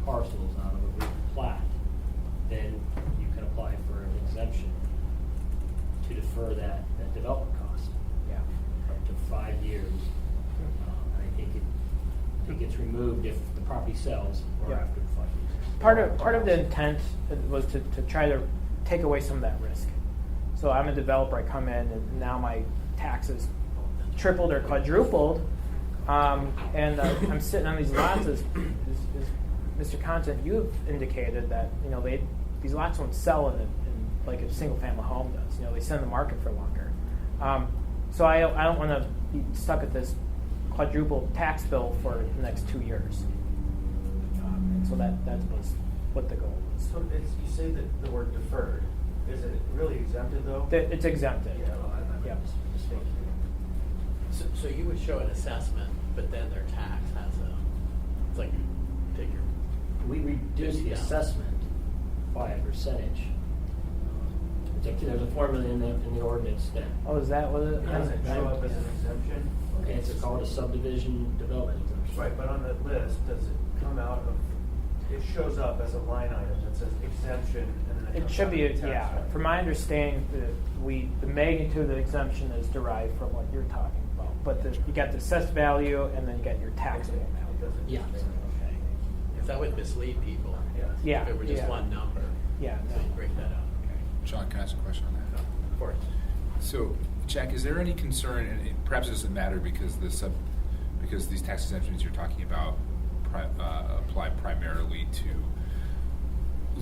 parcels out of a plat, then you can apply for an exemption to defer that development cost. yeah. Up to 5 years. And I think it gets removed if the property sells or Yeah. after 5 years. Part of the intent was to try to take away some of that risk. So I'm a developer. I come in, and now my taxes tripled or quadrupled, and I'm sitting on these lots. As Mr. Content, you've indicated that these lots won't sell in like a single family home does. They sit in the market for longer. So I don't want to be stuck at this quadruple tax bill for the next 2 years. And so that was what the goal was. So you say that the word deferred. Is it really exempted though? It's exempted. Yeah, well, I'm Yeah. mistaken. So you would show an assessment, but then their tax has it's like take your. We reduce the Yeah. assessment by a percentage. There's a formula in the ordinance that, Oh, is that what it? Does it show up as an exemption? okay, it's called a subdivision development exemption. Right, but on the list, does it come out of, it shows up as a line item that says exemption and then It comes should out be, of the tax yeah. rate. From my understanding, the magnitude of the exemption is derived from what you're talking about. But you got the assessed value, and then you got your taxable It amount. doesn't. Yeah. Okay. If that would mislead people. Yeah. Yeah. If it were just yeah. one number. Yeah, So no. you break that out. Okay. John, can I ask a question on that? Of course. So, Jack, is there any concern, and perhaps it doesn't matter because these tax exemptions you're talking about apply primarily to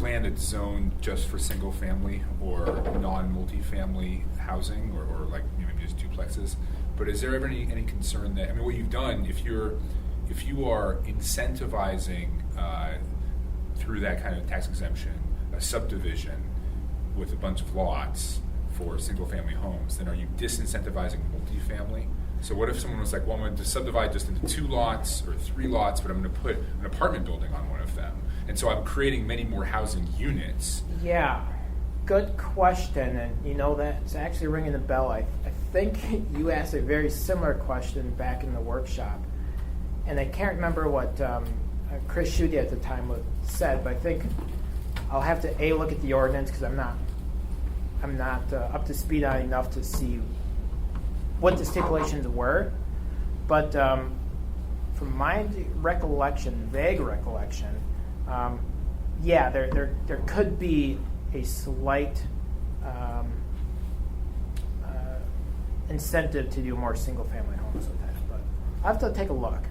land that's zoned just for single family or non-multifamily housing, or like maybe just duplexes. But is there ever any concern that, I mean, what you've done, if you are incentivizing through that kind of tax exemption a subdivision with a bunch of lots for single-family homes, then are you disincentivizing multifamily? So what if someone was like, well, I'm going to subdivide just into 2 lots or 3 lots, but I'm going to put an apartment building on one of them, and so I'm creating many more housing units. Yeah, good question, and that's actually ringing a bell. I think you asked a very similar question back in the workshop, and I can't remember what Chris Schutte at the time said, but I think I'll have to look at the ordinance because I'm not up to speed on enough to see what the stipulations were, but from my vague recollection, yeah, there could be a slight incentive to do more single-family homes with that, but I'll have to take a look.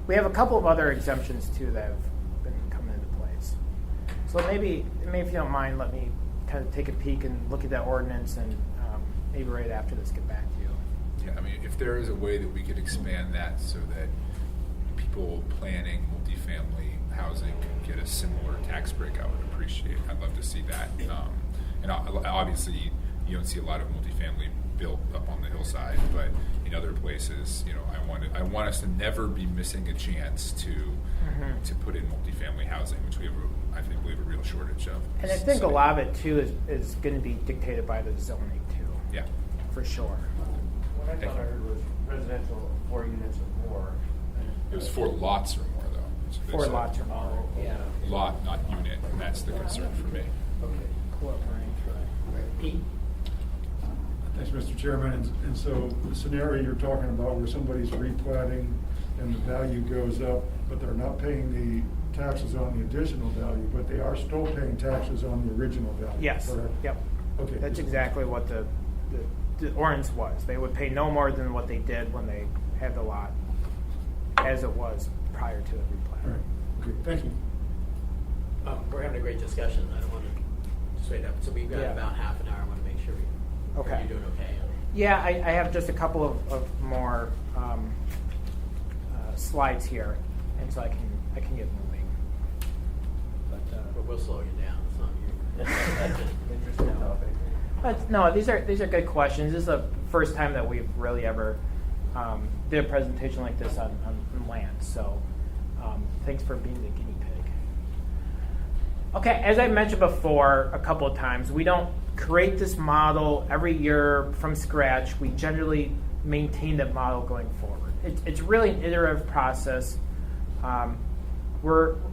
We have a couple of other exemptions too that have been coming into place. So maybe if you don't mind, let me kind of take a peek and look at that ordinance, and maybe right after this get back to you. Yeah, I mean, if there is a way that we could expand that so that people planning multifamily housing can get a similar tax break, I would appreciate. I'd love to see that. And obviously, you don't see a lot of multifamily built up on the hillside, but in other places, I want us to never be missing a chance to put in multifamily housing, which we have, I think, we have a real shortage of. And I think a lot of it too is going to be dictated by the zoning too. Yeah. For sure. What I thought I heard was residential 4 units or more. It was 4 lots or more, though. So they 4 said lots or more. Yeah. Lot, not unit, and that's the concern for me. Okay. Pete? Thanks, Mr. Chairman. And so the scenario you're talking about where somebody's replatting and the value goes up, but they're not paying taxes on the additional value, but they are still paying taxes on the original value. Yes, correct? yep. Okay. That's exactly what the ordinance was. They would pay no more than what they did when they had the lot as it was prior to the replat. All right, okay, thank you. We're having a great discussion. I don't want to sway up. So we've got Yeah. about half an hour. I want to make sure Okay. you're doing okay. Yeah, I have just a couple of more slides here, and so I can get moving. But we'll slow you down. It's not you. Interesting topic. But no, these are good questions. This is the first time that we've really ever did a presentation like this on land. So thanks for being the guinea pig. Okay, as I mentioned before a couple of times, we don't create this model every year from scratch. We generally maintain that model going forward. It's really an iterative process.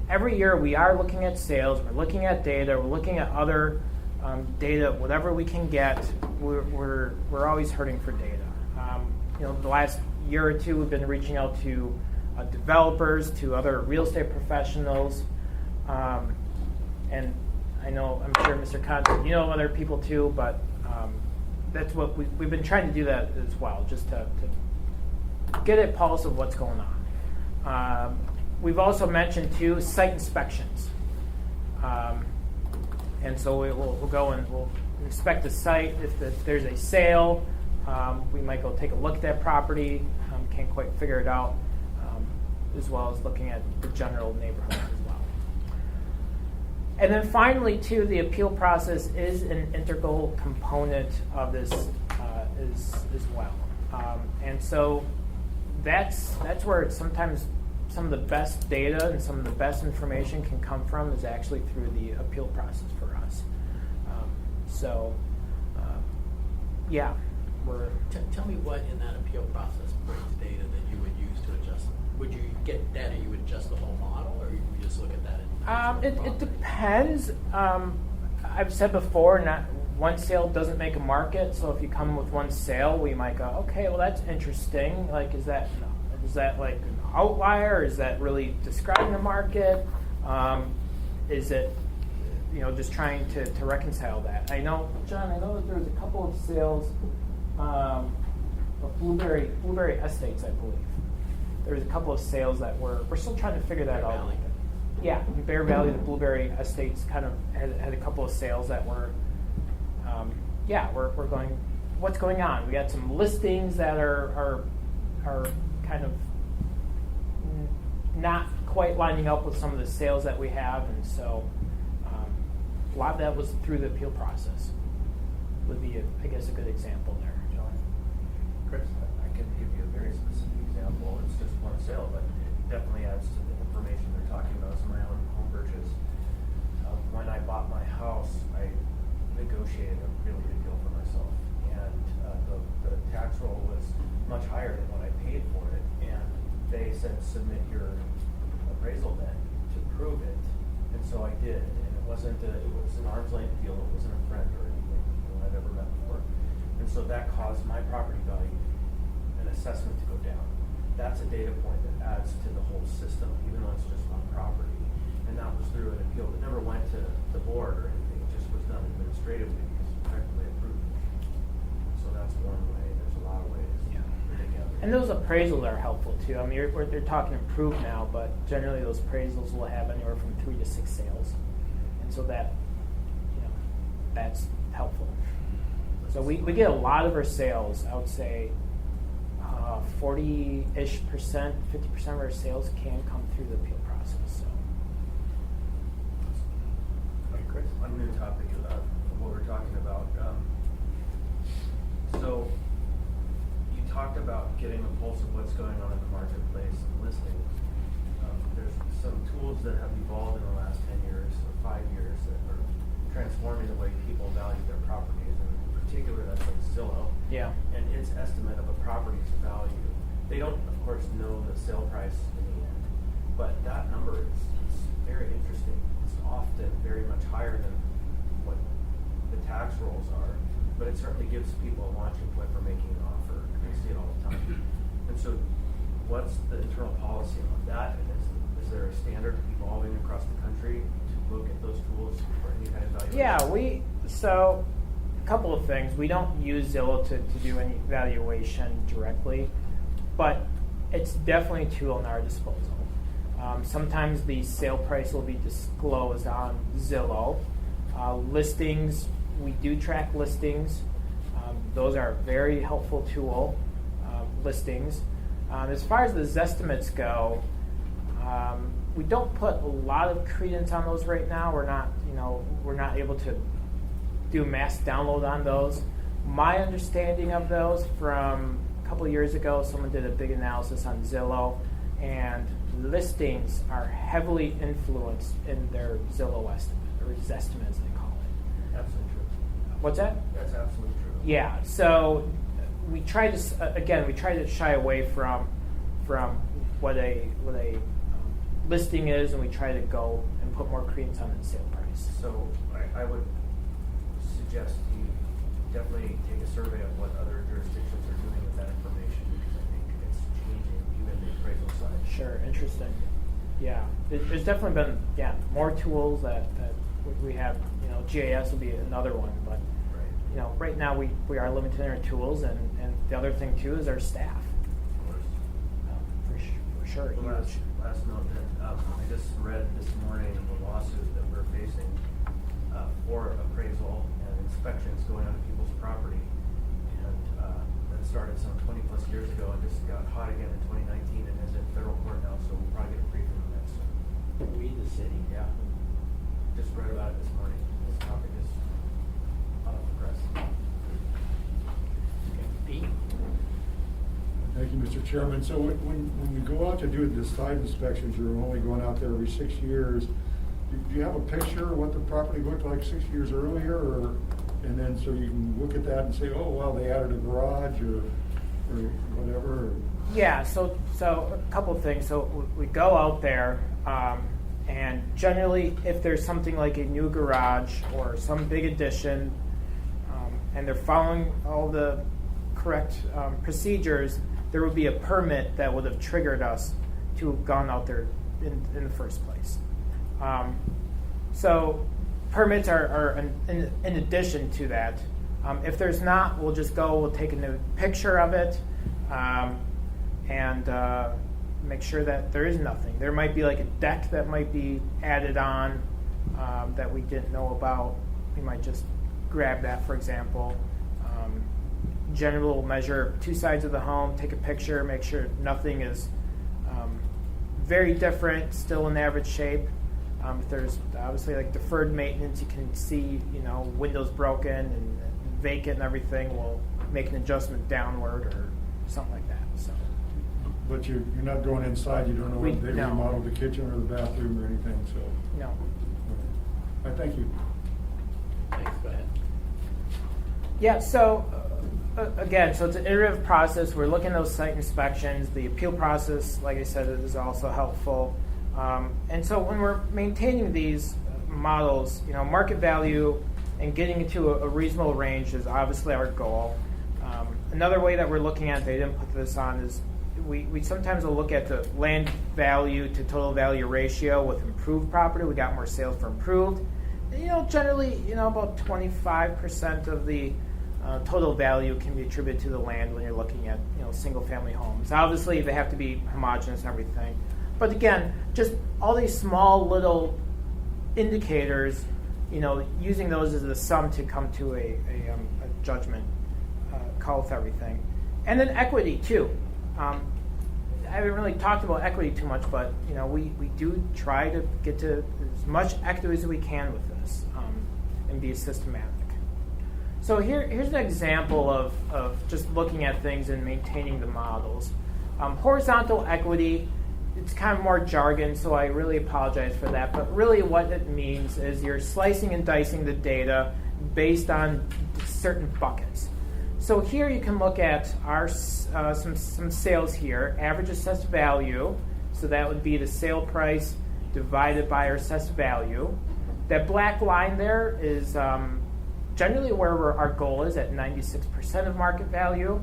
Every year we are looking at sales, we're looking at data, we're looking at other data, whatever we can get. We're always hurting for data. The last year or two we've been reaching out to developers, to other real estate professionals, and I'm sure Mr. Conte, you know other people too, but that's what we've been trying to do that as well, just to get a pulse of what's going on. We've also mentioned too site inspections, and so we'll go and we'll inspect the site. If there's a sale, we might go take a look at that property. Can't quite figure it out, as well as looking at the general neighborhood as well. And then finally, too, the appeal process is an integral component of this as well. And so that's where sometimes some of the best data and some of the best information can come from is actually through the appeal process for us. Yeah, Tell me what in that appeal process brings data that you would use to adjust. Would you get data you would adjust the whole model, or you would just look at that? It depends. I've said before, not one sale doesn't make a market. So if you come with one sale, we might go, okay, well that's interesting. Like, is that like an outlier? Is that really describing the market? Is it just trying to reconcile that? I know, John. I know that there was a couple of sales of Blueberry Estates, I believe. There was a couple of sales that we're still trying to figure that out. Valley. Yeah, in Bear Valley, the Blueberry Estates kind of had a couple of sales that were, we're going, what's going on? We got some listings that are kind of not quite lining up with some of the sales that we have, and so a lot of that was through the appeal process. Would be, I guess, a good example there, John. Chris, I can give you a very specific example. It's just one sale, but it definitely adds to the information they're talking about. It's my own home purchase. When I bought my house, I negotiated a really good deal for myself, and the tax roll was much higher than what I paid for it. And they said, submit your appraisal then to prove it, and so I did. And it was an arm's length deal. It wasn't a friend or anything I've ever met before, and so that caused my property value, an assessment, to go down. That's a data point that adds to the whole system, even though it's just one property. And that was through an appeal that never went to the board or anything. It just was done administratively because it's effectively approved. So that's one way. There's a lot of ways to together. And those appraisals are helpful too. I mean, they're talking improved now, but generally those appraisals will have anywhere from 3 to 6 sales, and so that, that's helpful. So we get a lot of our sales. I would say 40-ish%, 50% of our sales can come through the appeal process. So. Okay, Chris, on a new topic of what we're talking about. So you talked about getting a pulse of what's going on in the marketplace and listings. There's some tools that have evolved in the last 10 years or 5 years that are transforming the way people value their properties, and in particular that's like Zillow. Yeah. And its estimate of a property's value. They don't, of course, know the sale price in the end, but that number is very interesting. It's often very much higher than what the tax rolls are, but it certainly gives people a launching point for making an offer. I see it all the time. And so what's the internal policy on that? And is there a standard evolving across the country to look at those tools for any kind of evaluation? Yeah, so a couple of things. We don't use Zillow to do any valuation directly, but it's definitely a tool in our disposal. Sometimes the sale price will be disclosed on Zillow. Listings, we do track listings. Those are a very helpful tool, listings. As far as the Zestimates go, we don't put a lot of credence on those right now. We're not able to do mass download on those. My understanding of those from a couple of years ago, someone did a big analysis on Zillow, and listings are heavily influenced in their Zillow estimate, or Zestimate as they call it. Absolutely true. What's that? That's absolutely true. Yeah, so we try to shy away from what a listing is, and we try to go and put more credence on the sale price. So I would suggest you definitely take a survey of what other jurisdictions are doing with that information, because I think it's changing even the appraisal side. Sure, interesting. Yeah, there's definitely been more tools that we have. GIS will be another one, but right now we are limited in our tools, and the other thing too is our staff. Of course. For sure. Last note that I just read this morning of a lawsuit that we're facing for appraisal and inspections going on people's property, and that started some 20 plus years ago and just got hot again in 2019 and is in federal court now. So we'll probably get a briefing on that soon. We, the city. Yeah, just read about it this morning. This topic is hot off the press. Pete? Thank you, Mr. Chairman. So when you go out to do the site inspections, you're only going out there every 6 years. Do you have a picture of what the property looked like 6 years earlier, and then so you can look at that and say, oh, well, they added a garage or whatever? Yeah, so a couple of things. So we go out there, and generally, if there's something like a new garage or some big addition, and they're following all the correct procedures, there would be a permit that would have triggered us to have gone out there in the first place. So permits are in addition to that. If there's not, we'll take a new picture of it, and make sure that there is nothing. There might be like a deck that might be added on that we didn't know about. We might just grab that, for example. Generally, we'll measure 2 sides of the home, take a picture, make sure nothing is very different, still in average shape. If there's obviously like deferred maintenance, you can see, windows broken and vacant and everything, we'll make an adjustment downward or something like that. So. But you're not going inside, you don't know whether they No. remodeled the kitchen or the bathroom or anything, so. No. All right, thank you. Thanks, go ahead. Yeah, so again, so it's an iterative process. We're looking at those site inspections. The appeal process, like I said, is also helpful. And so when we're maintaining these models, market value and getting into a reasonable range is obviously our goal. Another way that we're looking at, they didn't put this on, is we sometimes will look at the land value to total value ratio with improved property. We got more sales for improved. Generally, about 25% of the total value can be attributed to the land when you're looking at, single-family homes. Obviously, they have to be homogeneous and everything. But again, just all these small little indicators, using those as a sum to come to a judgment call with everything. And then equity, too. I haven't really talked about equity too much, but we do try to get to as much equity as we can with this and be systematic. So here's an example of just looking at things and maintaining the models. Horizontal equity, it's kind of more jargon, so I really apologize for that. But really what it means is you're slicing and dicing the data based on certain buckets. So here you can look at our some sales here, average assessed value. So that would be the sale price divided by our assessed value. That black line there is generally where our goal is at 96% of market value.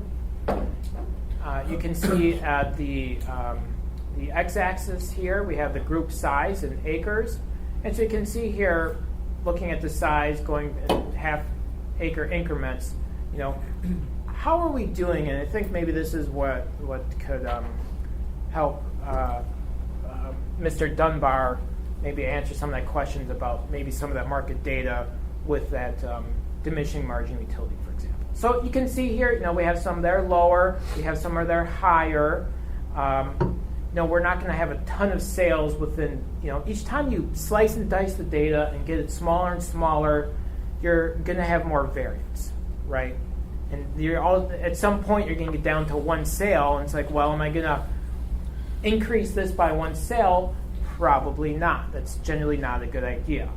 You can see at the x-axis here, we have the group size in acres. And so you can see here, looking at the size going in half-acre increments, how are we doing? And I think maybe this is what could help Mr. Dunbar maybe answer some of that questions about maybe some of that market data with that diminishing margin utility, for example. So you can see here, we have some that are lower, we have some that are higher. We're not going to have a ton of sales within, each time you slice and dice the data and get it smaller and smaller, you're going to have more variance, right? And at some point, you're going to get down to one sale, and it's like, well, am I going to increase this by one sale? Probably not. That's generally not a good idea.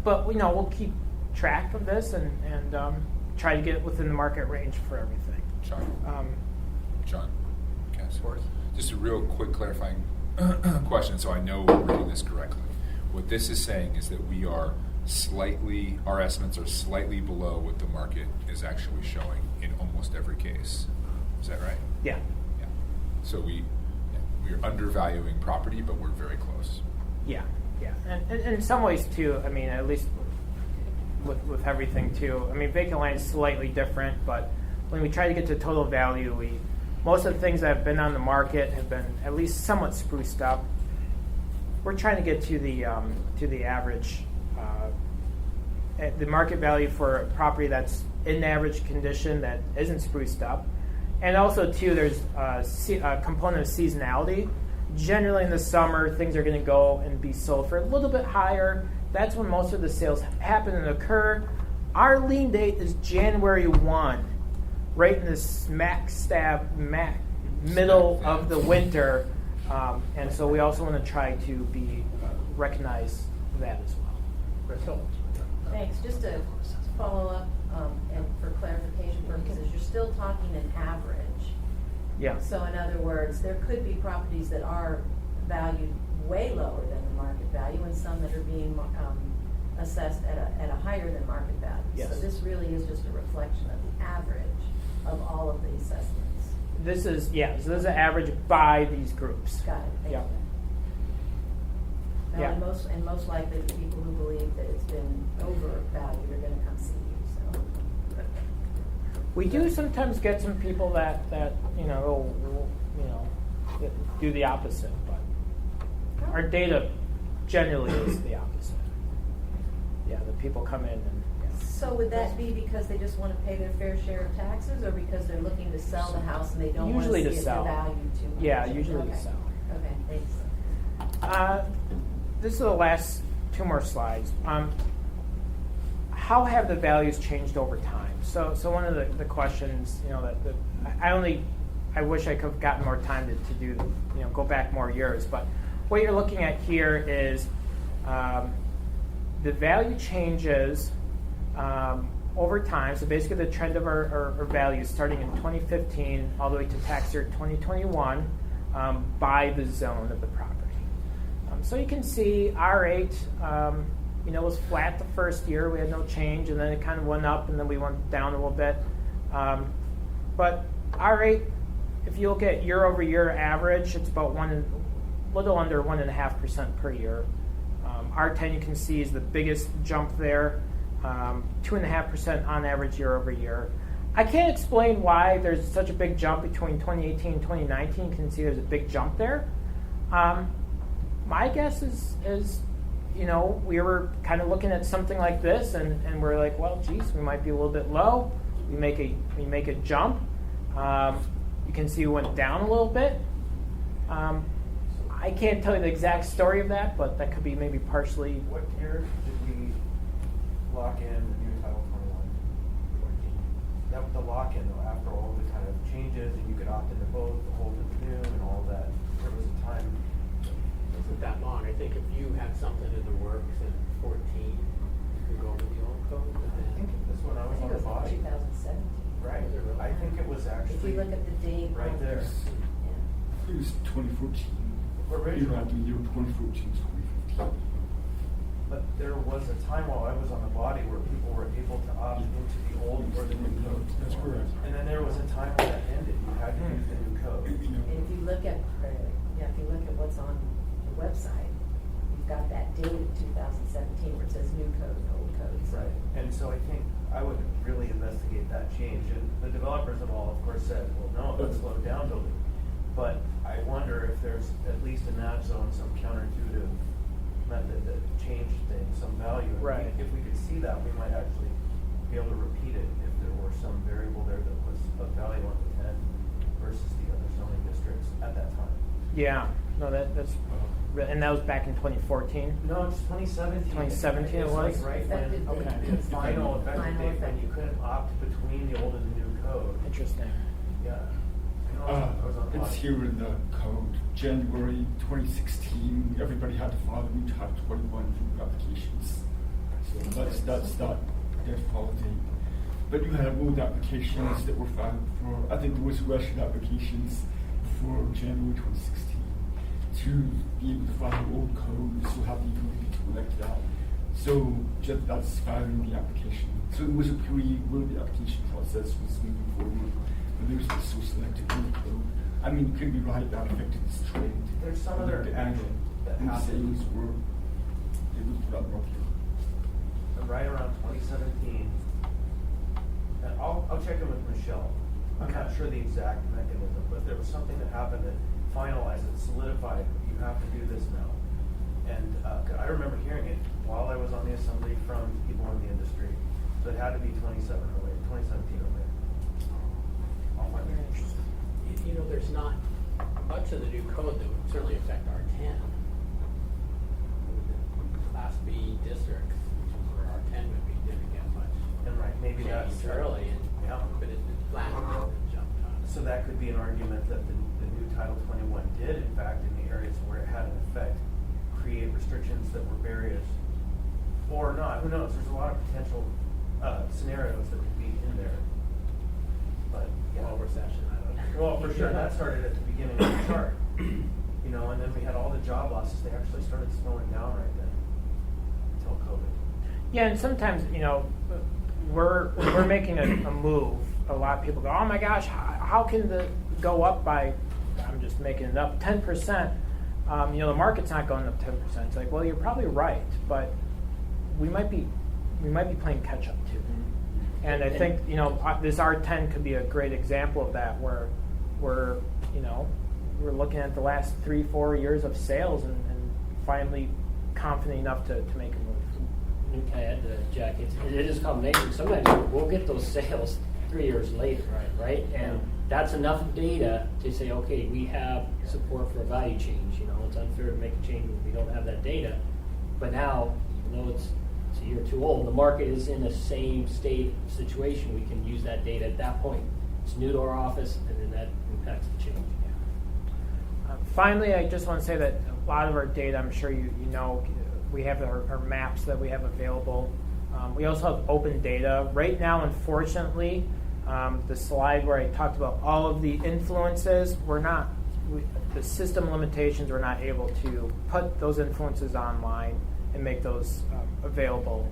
But we'll keep track of this and try to get it within the market range for everything. John, Cass, just a real quick clarifying question, so I know we're reading this correctly. What this is saying is that our estimates are slightly below what the market is actually showing in almost every case. Is that right? Yeah. Yeah. So we're undervaluing property, but we're very close. Yeah. And in some ways, too, at least with everything, too, vacant land is slightly different, but when we try to get to total value, most of the things that have been on the market have been at least somewhat spruced up. We're trying to get to the average, the market value for a property that's in average condition that isn't spruced up. And also, too, there's a component of seasonality. Generally, in the summer, things are going to go and be sold for a little bit higher. That's when most of the sales happen and occur. Our lien date is January 1, right in the smack middle of the winter. And so we also want to try to recognize that as well. Crystal? Thanks. Just to follow up, and for clarification purposes, you're still talking an average. Yeah. So in other words, there could be properties that are valued way lower than the market value, and some that are being assessed at a higher than market value. Yes. So this really is just a reflection of the average of all of the assessments. This is an average by these groups. Got it. Thank Yeah. you. Well, Yeah. and most likely the people who believe that it's been overvalued are going to come see you. So. We do sometimes get some people that do the opposite, but our data generally is the opposite. Yeah, the people come in and. Yeah. So would that be because they just want to pay their fair share of taxes, or because they're looking to sell the house and they don't Usually want to to see sell. it devalued too much? Yeah, usually okay. to sell. Okay, thanks. This is the last two more slides. How have the values changed over time? So one of the questions, I wish I could have gotten more time to do, go back more years. But what you're looking at here is the value changes over time. So basically, the trend of our values starting in 2015 all the way to tax year 2021 by the zone of the property. So you can see R8, was flat the first year. We had no change, and then it kind of went up, and then we went down a little bit. But R8, if you look at year-over-year average, it's about little under 1.5% per year. R10, you can see, is the biggest jump there, 2.5% on average year-over-year. I can't explain why there's such a big jump between 2018 and 2019. You can see there's a big jump there. My guess is we were kind of looking at something like this, and we're like, well, geez, we might be a little bit low. We make a jump. You can see it went down a little bit. I can't tell you the exact story of that, but that could be maybe partially. What year did we lock in the new Title 21? That was the lock-in, though, after all the kind of changes, and you could opt into both, the old and the new, and all that. There was a time. It wasn't that long. I think if you had something in the works in 14, you could go with the old code. I think this one I was on the body. 2017. Right. I think it was actually. If you look at the date. Right there. Yeah. It was 2014. Originally. Around the year 2014 to 2015. But there was a time while I was on the body where people were able to opt into the old or the new code. That's correct. And then there was a time when use the new code. And if you look at, if you look at what's on the website, you've got that date of 2017 where it says new code and old code. So Right, and so I think I would really investigate that change, and the developers have all, of course, said, well, no, let's slow down building. But I wonder if there's, at least in that zone, some counterintuitive method that changed things, some value. And Right. If we could see that, we might actually be able to repeat it if there were some variable there that was of value on the 10 versus the other zoning districts at that time. Yeah, no, that's, and that was back in 2014? No, it's 2017. 2017 it It's was? like right when, Effective date. Okay. the final effective Final date, when effective you couldn't opt between the old and the new code. Interesting. Yeah. I was on It's audit. here in the code. January 2016, everybody had to file new Title 21 new applications. So that's not default date. But you had old applications that were filed for, I think there was Russian applications before January 2016 to be able to file old code, so have the ability to elect it out. So just that's filing the application. So it was a period where the application process was moving forward. But there's the so selected new code. I mean, you could be right, that affected this trend. There's some other The action that new happened. sales were, they would put up more here. Right around 2017, and I'll check in with Michelle. I'm not sure the exact mechanism, but there was something that happened that finalized it, solidified, you have to do this now. And I remember hearing it while I was on the assembly from people in the industry. So it had to be 2017 or later. I'll find it. You know, there's not much of the new code that would certainly affect our 10. Class B districts, which is where our 10 would be, didn't get much. And right, maybe that's Changed early, and, Yeah. but it flattened and jumped on. So that could be an argument that the new Title 21 did, in fact, in the areas where it had an effect, create restrictions that were various, or not. Who knows? There's a lot of potential scenarios that could be in there. But yeah, Well, recession, I don't know. well, for sure, that started at the beginning of the chart. You know, and then we had all the job losses. They actually started slowing down right then until COVID. Yeah, and sometimes, you know, when we're making a move, a lot of people go, oh my gosh, how can the go up by, I'm just making it up, 10%? You know, the market's not going up 10%. It's like, well, you're probably right, but we might be playing catch up too. And I think, you know, this R10 could be a great example of that, where we're looking at the last 3-4 years of sales and finally confident enough to make a move. Can I add to that, Jack? It is a combination. Sometimes we'll get those sales 3 years later, right? And that's enough data to say, okay, we have support for a value change. You know, it's unfair to make a change when we don't have that data. But now, even though it's a year or two old, the market is in the same state situation. We can use that data at that point. It's new to our office, and then that impacts the change. Finally, I just want to say that a lot of our data, I'm sure you know, we have our maps that we have available. We also have open data. Right now, unfortunately, the slide where I talked about all of the influences, the system limitations, we're not able to put those influences online and make those available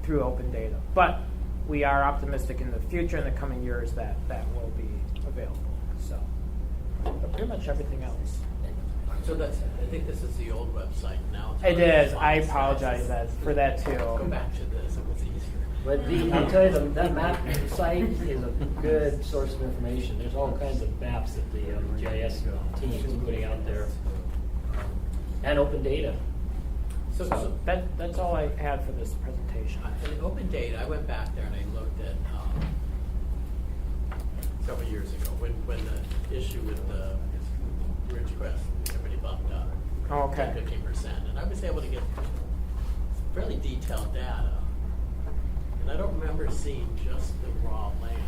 through open data. But we are optimistic in the future, in the coming years, that will be available. So, but pretty much everything else. So I think this is the old website now. It is. I apologize for that too. Go back to this, it was easier. But I'll tell you, that map site is a good source of information. There's all kinds of maps that the GIS team is putting out there, and open data. So that's all I had for this presentation. In open data, I went back there and I looked at several years ago when the issue with the Ridgecrest, everybody bumped up. Oh, okay. 15%, and I was able to get fairly detailed data. And I don't remember seeing just the raw land.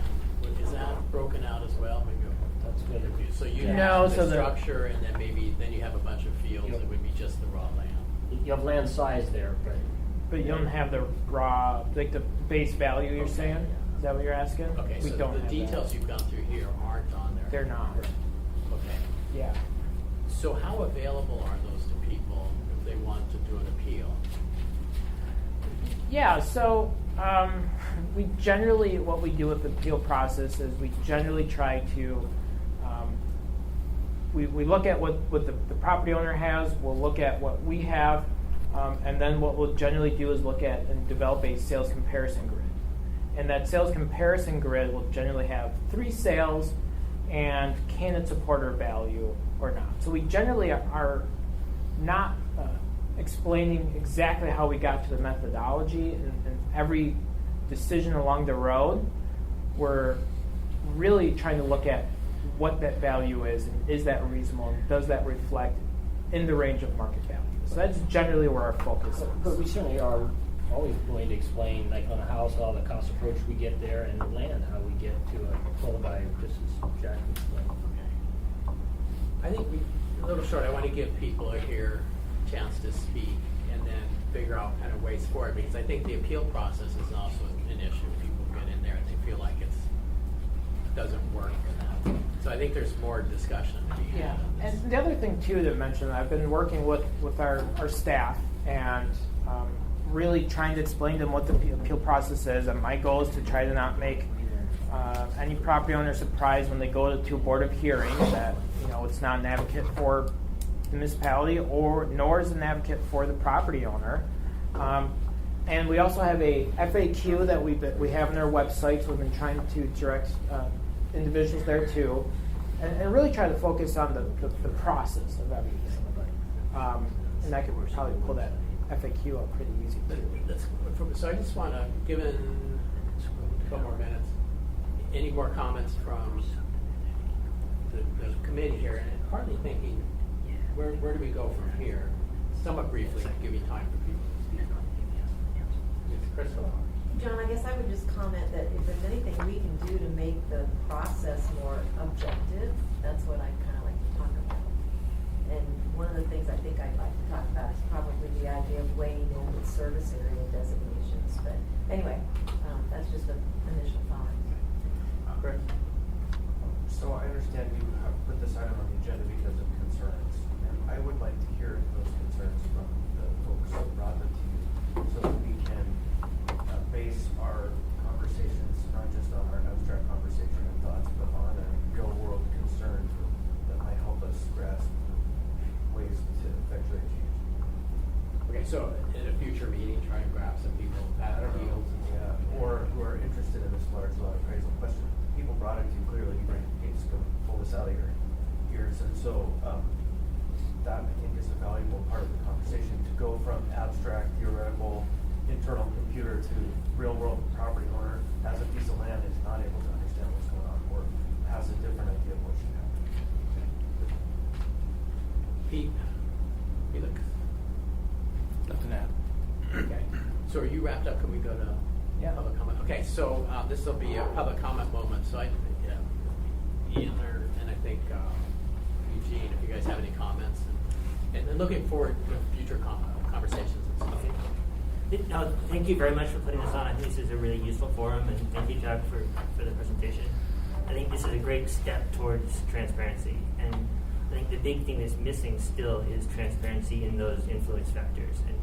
Is that broken out as well? Maybe That's good. so you No, have so the the- structure, and then you have a bunch of fields Yep. that would be just the raw land. You have land size there, But you don't have the raw, like the base value you're saying? Is that what you're asking? Okay, We so don't the have details that. you've gone through here aren't on there. They're not. Okay. Yeah. So how available are those to people if they want to do an appeal? Yeah, so we generally, what we do with the appeal process is we generally try to we look at what the property owner has, we'll look at what we have, and then what we'll generally do is look at and develop a sales comparison grid. And that sales comparison grid will generally have 3 sales and can it support our value or not. So we generally are not explaining exactly how we got to the methodology and every decision along the road. We're really trying to look at what that value is and is that reasonable and does that reflect in the range of market value. So that's generally where our focus is. But we certainly are always going to explain, like on a house, all the cost approach we get there, and land, how we get to a total value, just as Jack explained. I think a little short, I want to give people here a chance to speak and then figure out kind of ways forward, because I think the appeal process is also an issue. People get in there and they feel like it doesn't work for them. So I think there's more discussion to be had on this. And the other thing too to mention, I've been working with our staff and really trying to explain to them what the appeal process is, and my goal is to try to not make any property owner surprised when they go to a board of hearing that it's not an advocate for the municipality nor is an advocate for the property owner. And we also have a FAQ that we have on our website, so we've been trying to direct individuals there too, and really try to focus on the process of everything. And I could probably pull that FAQ up pretty easy too. So I just want to, given a couple more minutes, any more comments from the committee here, and partly thinking, where do we go from here? Somewhat briefly, give you time for people to speak. Crystal? John, I guess I would just comment that if there's anything we can do to make the process more objective, that's what I kind of like to talk about. And one of the things I think I'd like to talk about is probably the idea of weighing in with service area designations. But anyway, that's just an initial thought. Chris? So I understand you have put this item on the agenda because of concerns, and I would like to hear those concerns from the folks who brought them to you, so that we can base our conversations not just on our abstract conversation and thoughts, but on a real-world concern that might help us grasp ways to effectuate change. Okay, so in a future meeting, try and grab some people at our fields. Yeah, or who are interested in this large lot appraisal question. People brought it to you clearly, you can't just go pull this out of your ears, and so that I think is a valuable part of the conversation, to go from abstract, theoretical, internal computer to real world property owner has a piece of land and is not able to understand what's going on, or has a different idea of what should happen. Pete? Felix? Nothing to add. Okay, so are you wrapped up? Can we go to public comment? Okay, so this will be a public comment moment. So Ian and I think Eugene, if you guys have any comments, and looking forward to future conversations and stuff. No, thank you very much for putting this on. I think this is a really useful forum, and thank you, Jack, for the presentation. I think this is a great step towards transparency, and I think the big thing that's missing still is transparency in those influence factors, and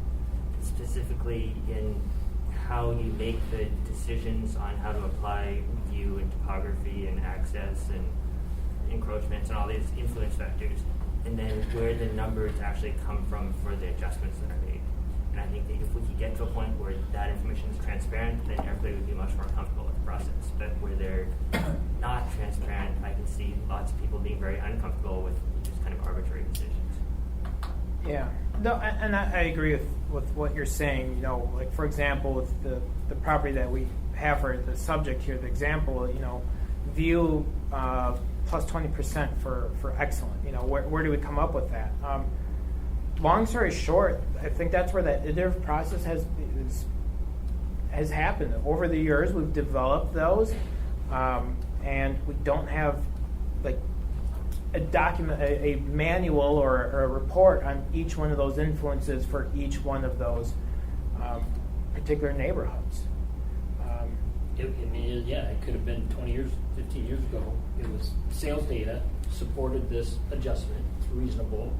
specifically in how you make the decisions on how to apply view and topography and access and encroachments and all these influence factors, and then where the numbers actually come from for the adjustments that are made. And I think that if we could get to a point where that information is transparent, then everybody would be much more comfortable with the process. But where they're not transparent, I can see lots of people being very uncomfortable with just kind of arbitrary decisions. Yeah, no, and I agree with what you're saying. Like for example, with the property that we have for the subject here, the example, view plus 20% for excellent. Where do we come up with that? Long story short, I think that's where that iterative process has happened. Over the years, we've developed those, and we don't have like a document, a manual or a report on each one of those influences for each one of those particular neighborhoods. It could have been 20 years, 15 years ago. It was sales data supported this adjustment. It's reasonable.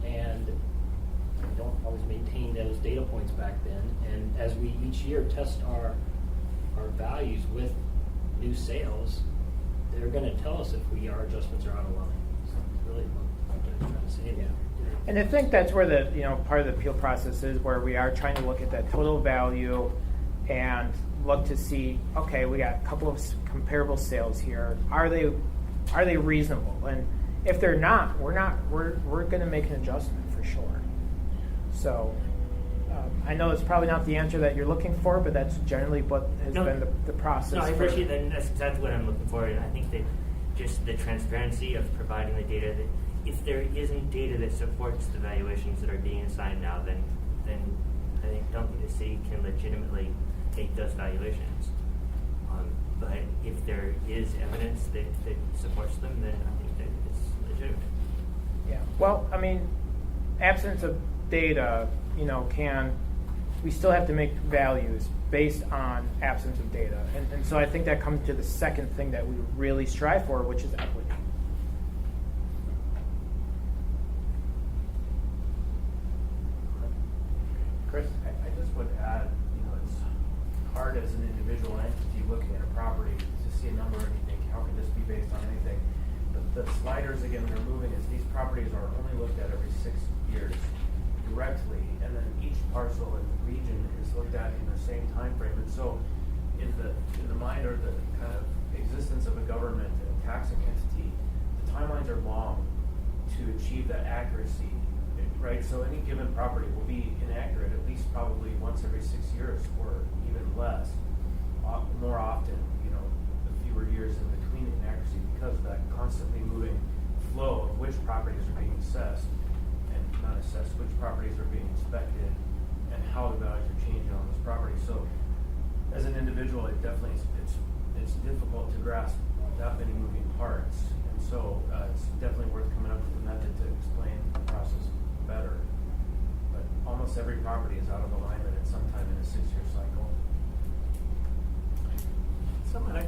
And we don't always maintain those data points back then. And as we each year test our values with new sales, they're going to tell us if our adjustments are out of line. So really what I'm trying to say. Yeah. And I think that's where the, part of the appeal process is, where we are trying to look at that total value and look to see, okay, we got a couple of comparable sales here. Are they reasonable? And if they're not, we're going to make an adjustment for sure. So I know it's probably not the answer that you're looking for, but that's generally what has been the process. No, I appreciate that, and that's exactly what I'm looking for. And I think that just the transparency of providing the data, that if there isn't data that supports the valuations that are being assigned now, then I don't think the city can legitimately take those valuations. But if there is evidence that supports them, then I think that it's legitimate. Yeah. Well, I mean, absence of data, we still have to make values based on absence of data. And so I think that comes to the second thing that we really strive for, which is equity. Chris, I just would add, it's hard as an individual entity looking at a property to see a number and you think, how can this be based on anything? But the sliders, again, they're moving as these properties are only looked at every 6 years directly, and then each parcel and region is looked at in the same time frame. And so in the mind or the kind of existence of a government and a taxing entity, the timelines are long to achieve that accuracy. Right, so any given property will be inaccurate at least probably once every 6 years, or even less. More often, the fewer years in between inaccuracy, because of that constantly moving flow of which properties are being assessed and not assessed, which properties are being inspected, and how the values are changing on those properties. So, as an individual, it definitely it's difficult to grasp that many moving parts, and so it's definitely worth coming up with a method to explain the process better. But almost every property is out of alignment at some time in a 6-year cycle. Someone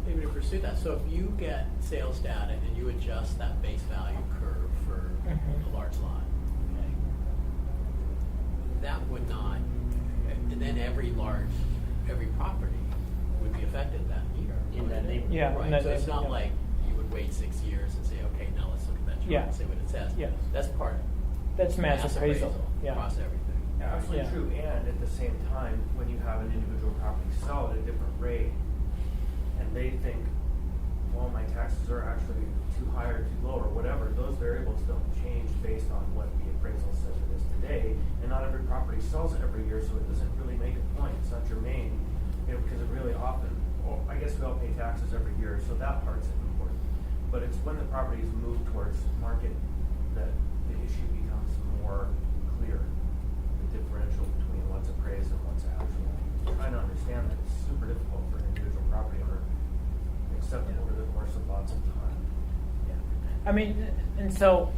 maybe to pursue that. So if you get sales data and you adjust that base value curve for a large lot, okay, that would not, and then every property would be affected that year. In that neighborhood. Yeah, Right. So it's not like you would wait 6 years and say, okay, now let's look at that chart and see what it says. Yeah. That's part. That's mass appraisal. Yeah. Across everything. Yeah, absolutely true. And at the same time, when you have an individual property sell at a different rate, and they think, well, my taxes are actually too high or too low or whatever, those variables don't change based on what the appraisal says it is today. And not every property sells it every year, so it doesn't really make a point. It's not germane, because it really often, I guess we all pay taxes every year, so that part's important. But it's when the properties move towards market that the issue becomes more clear, the differential between what's appraised and what's actual. Trying to understand that it's super difficult for an individual property owner, except over the course of lots of time. I mean, and so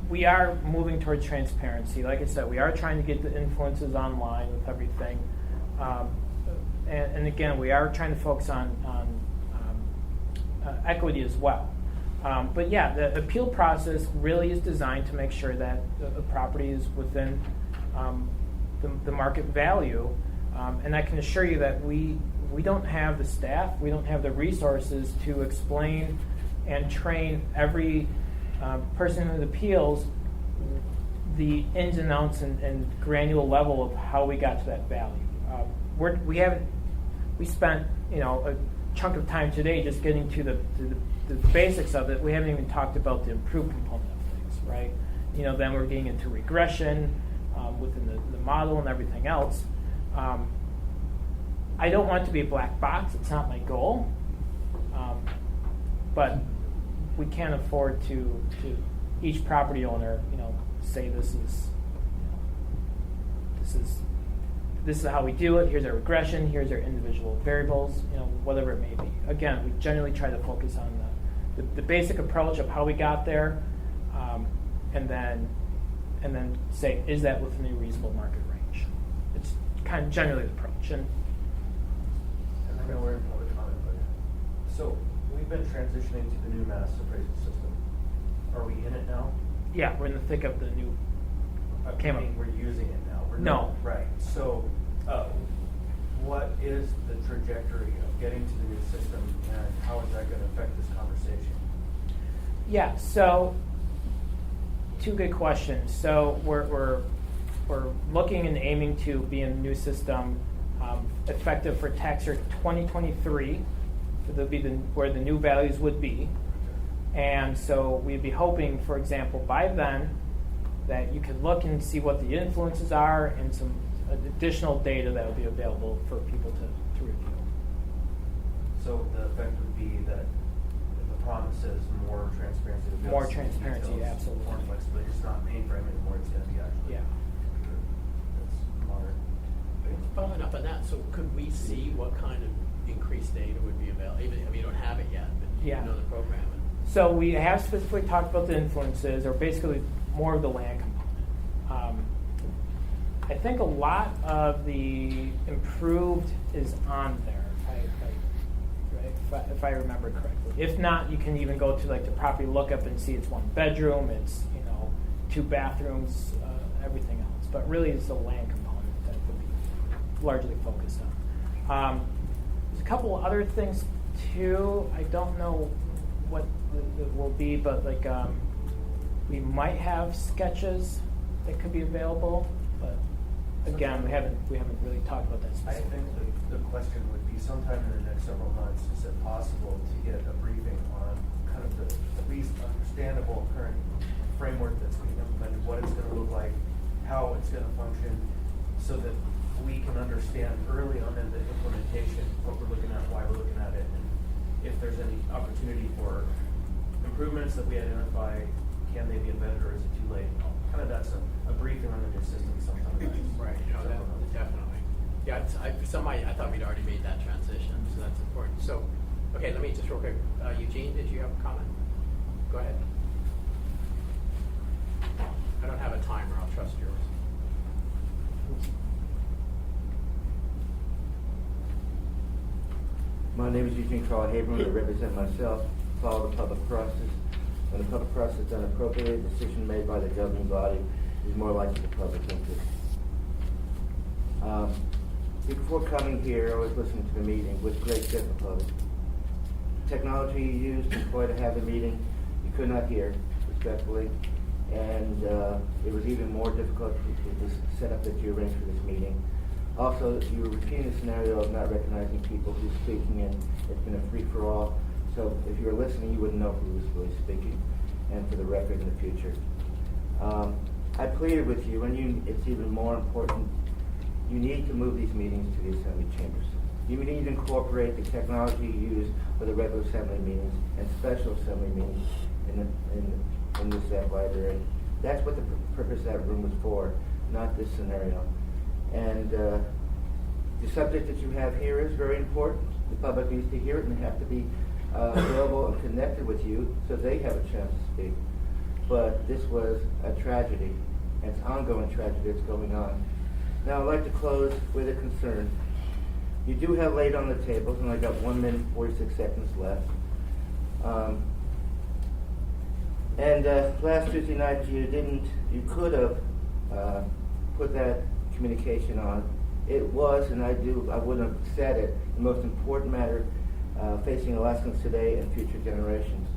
we are moving towards transparency. Like I said, we are trying to get the influences online with everything. And again, we are trying to focus on equity as well. But yeah, the appeal process really is designed to make sure that the property is within the market value. And I can assure you that we don't have the staff, we don't have the resources to explain and train every person who appeals the ins and outs and granular level of how we got to that value. We spent a chunk of time today just getting to the basics of it. We haven't even talked about the improved component of things, right? Then we're getting into regression within the model and everything else. I don't want it to be a black box. It's not my goal. But we can't afford to each property owner, say this is how we do it. Here's our regression. Here's our individual variables. Whatever it may be. Again, we generally try to focus on the basic approach of how we got there, and then say, is that within a reasonable market range? It's kind of generally the approach. And I know we're in public comment, but so we've been transitioning to the new mass appraisal system. Are we in it now? yeah, we're in the thick of the new. I mean, we're using it now. No. Right. So, what is the trajectory of getting to the new system, and how is that going to affect this conversation? Yeah, so two good questions. So we're looking and aiming to be in a new system effective for tax year 2023. So that'll be where the new values would be. And so we'd be hoping, for example, by then that you could look and see what the influences are and some additional data that will be available for people to review. So the effect would be that the promise is more transparency. to be able More to see the transparency, details, absolutely. More flexibility. It's not mainframe anymore. It's going to be actually. Yeah. That's modern. Following up on that, so could we see what kind of increased data would be available? Even if you don't have it yet, but you Yeah. know the program. So we have specifically talked about the influences, or basically more of the land component. I think a lot of the improved is on there, if I remember correctly. If not, you can even go to like the property lookup and see it's one bedroom, it's 2 bathrooms, everything else. But really, it's the land component that would be largely focused on. There's a couple other things too. I don't know what it will be, but like we might have sketches that could be available, but again, we haven't really talked about that I specifically. think the question would be sometime in the next several months, is it possible to get a briefing on kind of the at least understandable current framework that's being implemented, what it's going to look like, how it's going to function, so that we can understand early on in the implementation what we're looking at, why we're looking at it, and if there's any opportunity for improvements that we identify, can they be embedded or is it too late? Kind of that's a briefing on the new system sometime. Right. Definitely. Yeah. I thought we'd already made that transition, so that's important. So, okay, let me just real quick. Eugene, did you have a comment? Go ahead. I don't have a timer. I'll trust yours. My name is Eugene Carl Haberman. I represent myself, follow the public process. When the public process is done appropriately, a decision made by the governing body is more likely to public interest. Before coming here, I was listening to the meeting with great difficulty. Technology you used to employ to have the meeting, you could not hear, respectfully, and it was even more difficult with the setup that you arranged for this meeting. Also, you were repeating the scenario of not recognizing people who's speaking, and it's been a free-for-all. So if you were listening, you wouldn't know who was really speaking, and for the record in the future. I pleaded with you, and it's even more important, you need to move these meetings to the assembly chambers. You need to incorporate the technology you use for the regular assembly meetings and special assembly meetings in the staff library. That's what the purpose of that room was for, not this scenario. And the subject that you have here is very important. The public needs to hear it, and they have to be available and connected with you so they have a chance to speak. But this was a tragedy, and it's an ongoing tragedy that's going on. Now I'd like to close with a concern. You do have laid on the tables, and I got 1 minute and 46 seconds left. Last Tuesday night you could have put that communication on. It was, and I wouldn't have said it, the most important matter facing Alaskans today and future generations.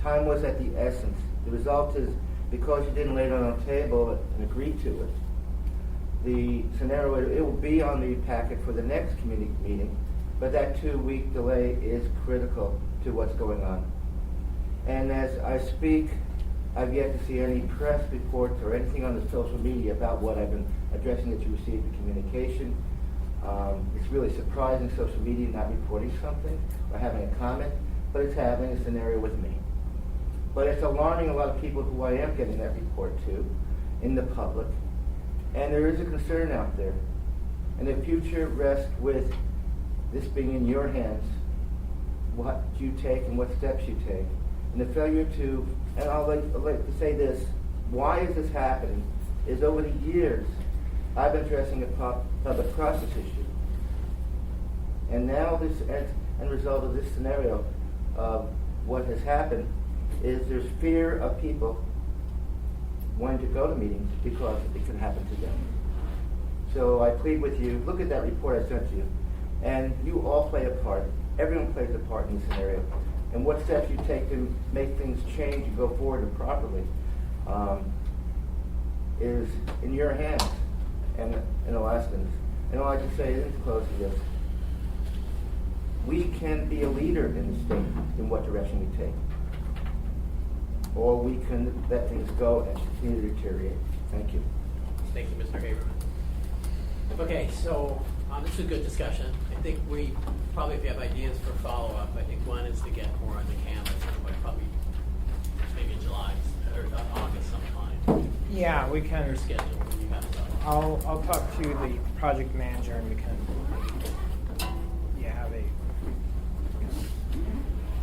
Time was at the essence. The result is, because you didn't lay it on the table and agree to it, the scenario, it will be on the packet for the next committee meeting, but that 2-week delay is critical to what's going on. And as I speak, I've yet to see any press reports or anything on the social media about what I've been addressing that you received in communication. It's really surprising, social media not reporting something or having a comment, but it's having a scenario with me. But it's alarming a lot of people who I am getting that report to in the public. And there is a concern out there. And the future rests with this being in your hands, what you take and what steps you take. And the failure to, and I'd like to say this, why is this happening, is over the years, I've been addressing a public process issue. And now this end result of this scenario, what has happened is there's fear of people wanting to go to meetings because it can happen to them. So I plead with you, look at that report I sent you, and you all play a part. Everyone plays a part in this scenario. and what steps you take to make things change and go forward and properly is in your hands and Alaskans. And I'd like to say in closing this, we can be a leader in the state in what direction we take. Or we can let things go and continue to deteriorate. Thank you. Thank you, Mr. Haberman. Okay, so this is a good discussion. I think we probably, if you have ideas for follow-up, I think one is to get more on the canvas, probably maybe in July or August sometime. Yeah, we can. Your schedule when you have stuff. I'll talk to the project manager and we can have a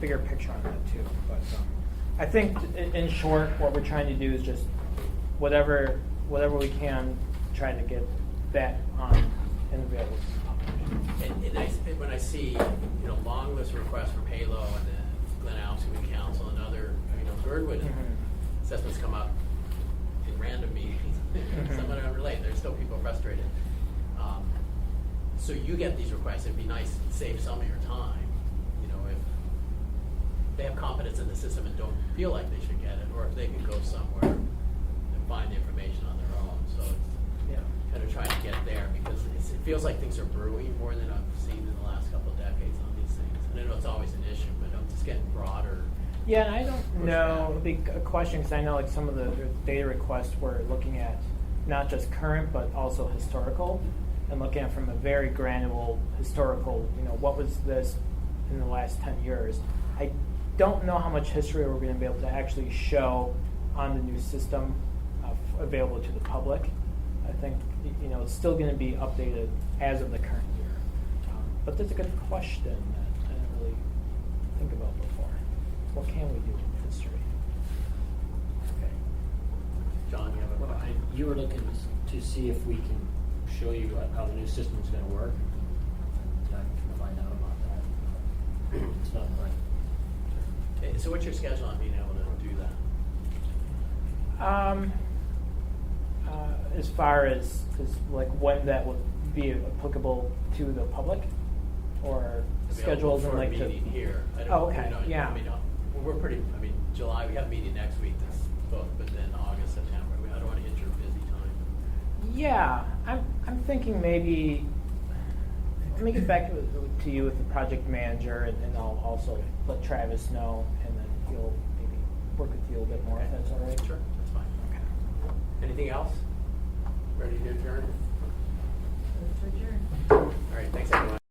bigger picture on that too. But I think in short, what we're trying to do is just whatever we can, try to get that on and available to the public. When I see long list of requests from Halo and then Glen Alps Community Council and other Birdwood assessments come up in random meetings, some of them unrelated. There's still people frustrated. So you get these requests. It'd be nice to save some of your time. If they have confidence in the system and don't feel like they should get it, or if they can go somewhere and find the information on their own. So it's kind of trying to get there because it feels like things are brewing more than I've seen in the last couple of decades on these things. And I know it's always an issue, but I'm just getting broader. Yeah, and I don't know, a big question, because I know like some of the data requests were looking at not just current, but also historical, and looking at from a very granular historical, what was this in the last 10 years. I don't know how much history we're going to be able to actually show on the new system available to the public. I think, it's still going to be updated as of the current year. But that's a good question that I didn't really think about before. What can we do with history? Okay. John, you have a question? You were looking to see if we can show you how the new system is going to work. I'm trying to find out about that. It's not right. Okay, so what's your schedule on being able to do that? As far as like when that would be applicable to the public, or schedules for and like a meeting here. I don't Oh, okay. Yeah. We're pretty. July. We have a meeting next week that's booked, but then August, September. I don't want to hit your busy time. Yeah, I'm thinking maybe. Let me get back to you with the project manager, and I'll also let Travis know, and then he'll maybe work with you a little bit more if that's all right. Sure, that's fine. Okay. Anything else? Ready to adjourn? Adjourn. All right. Thanks, everyone.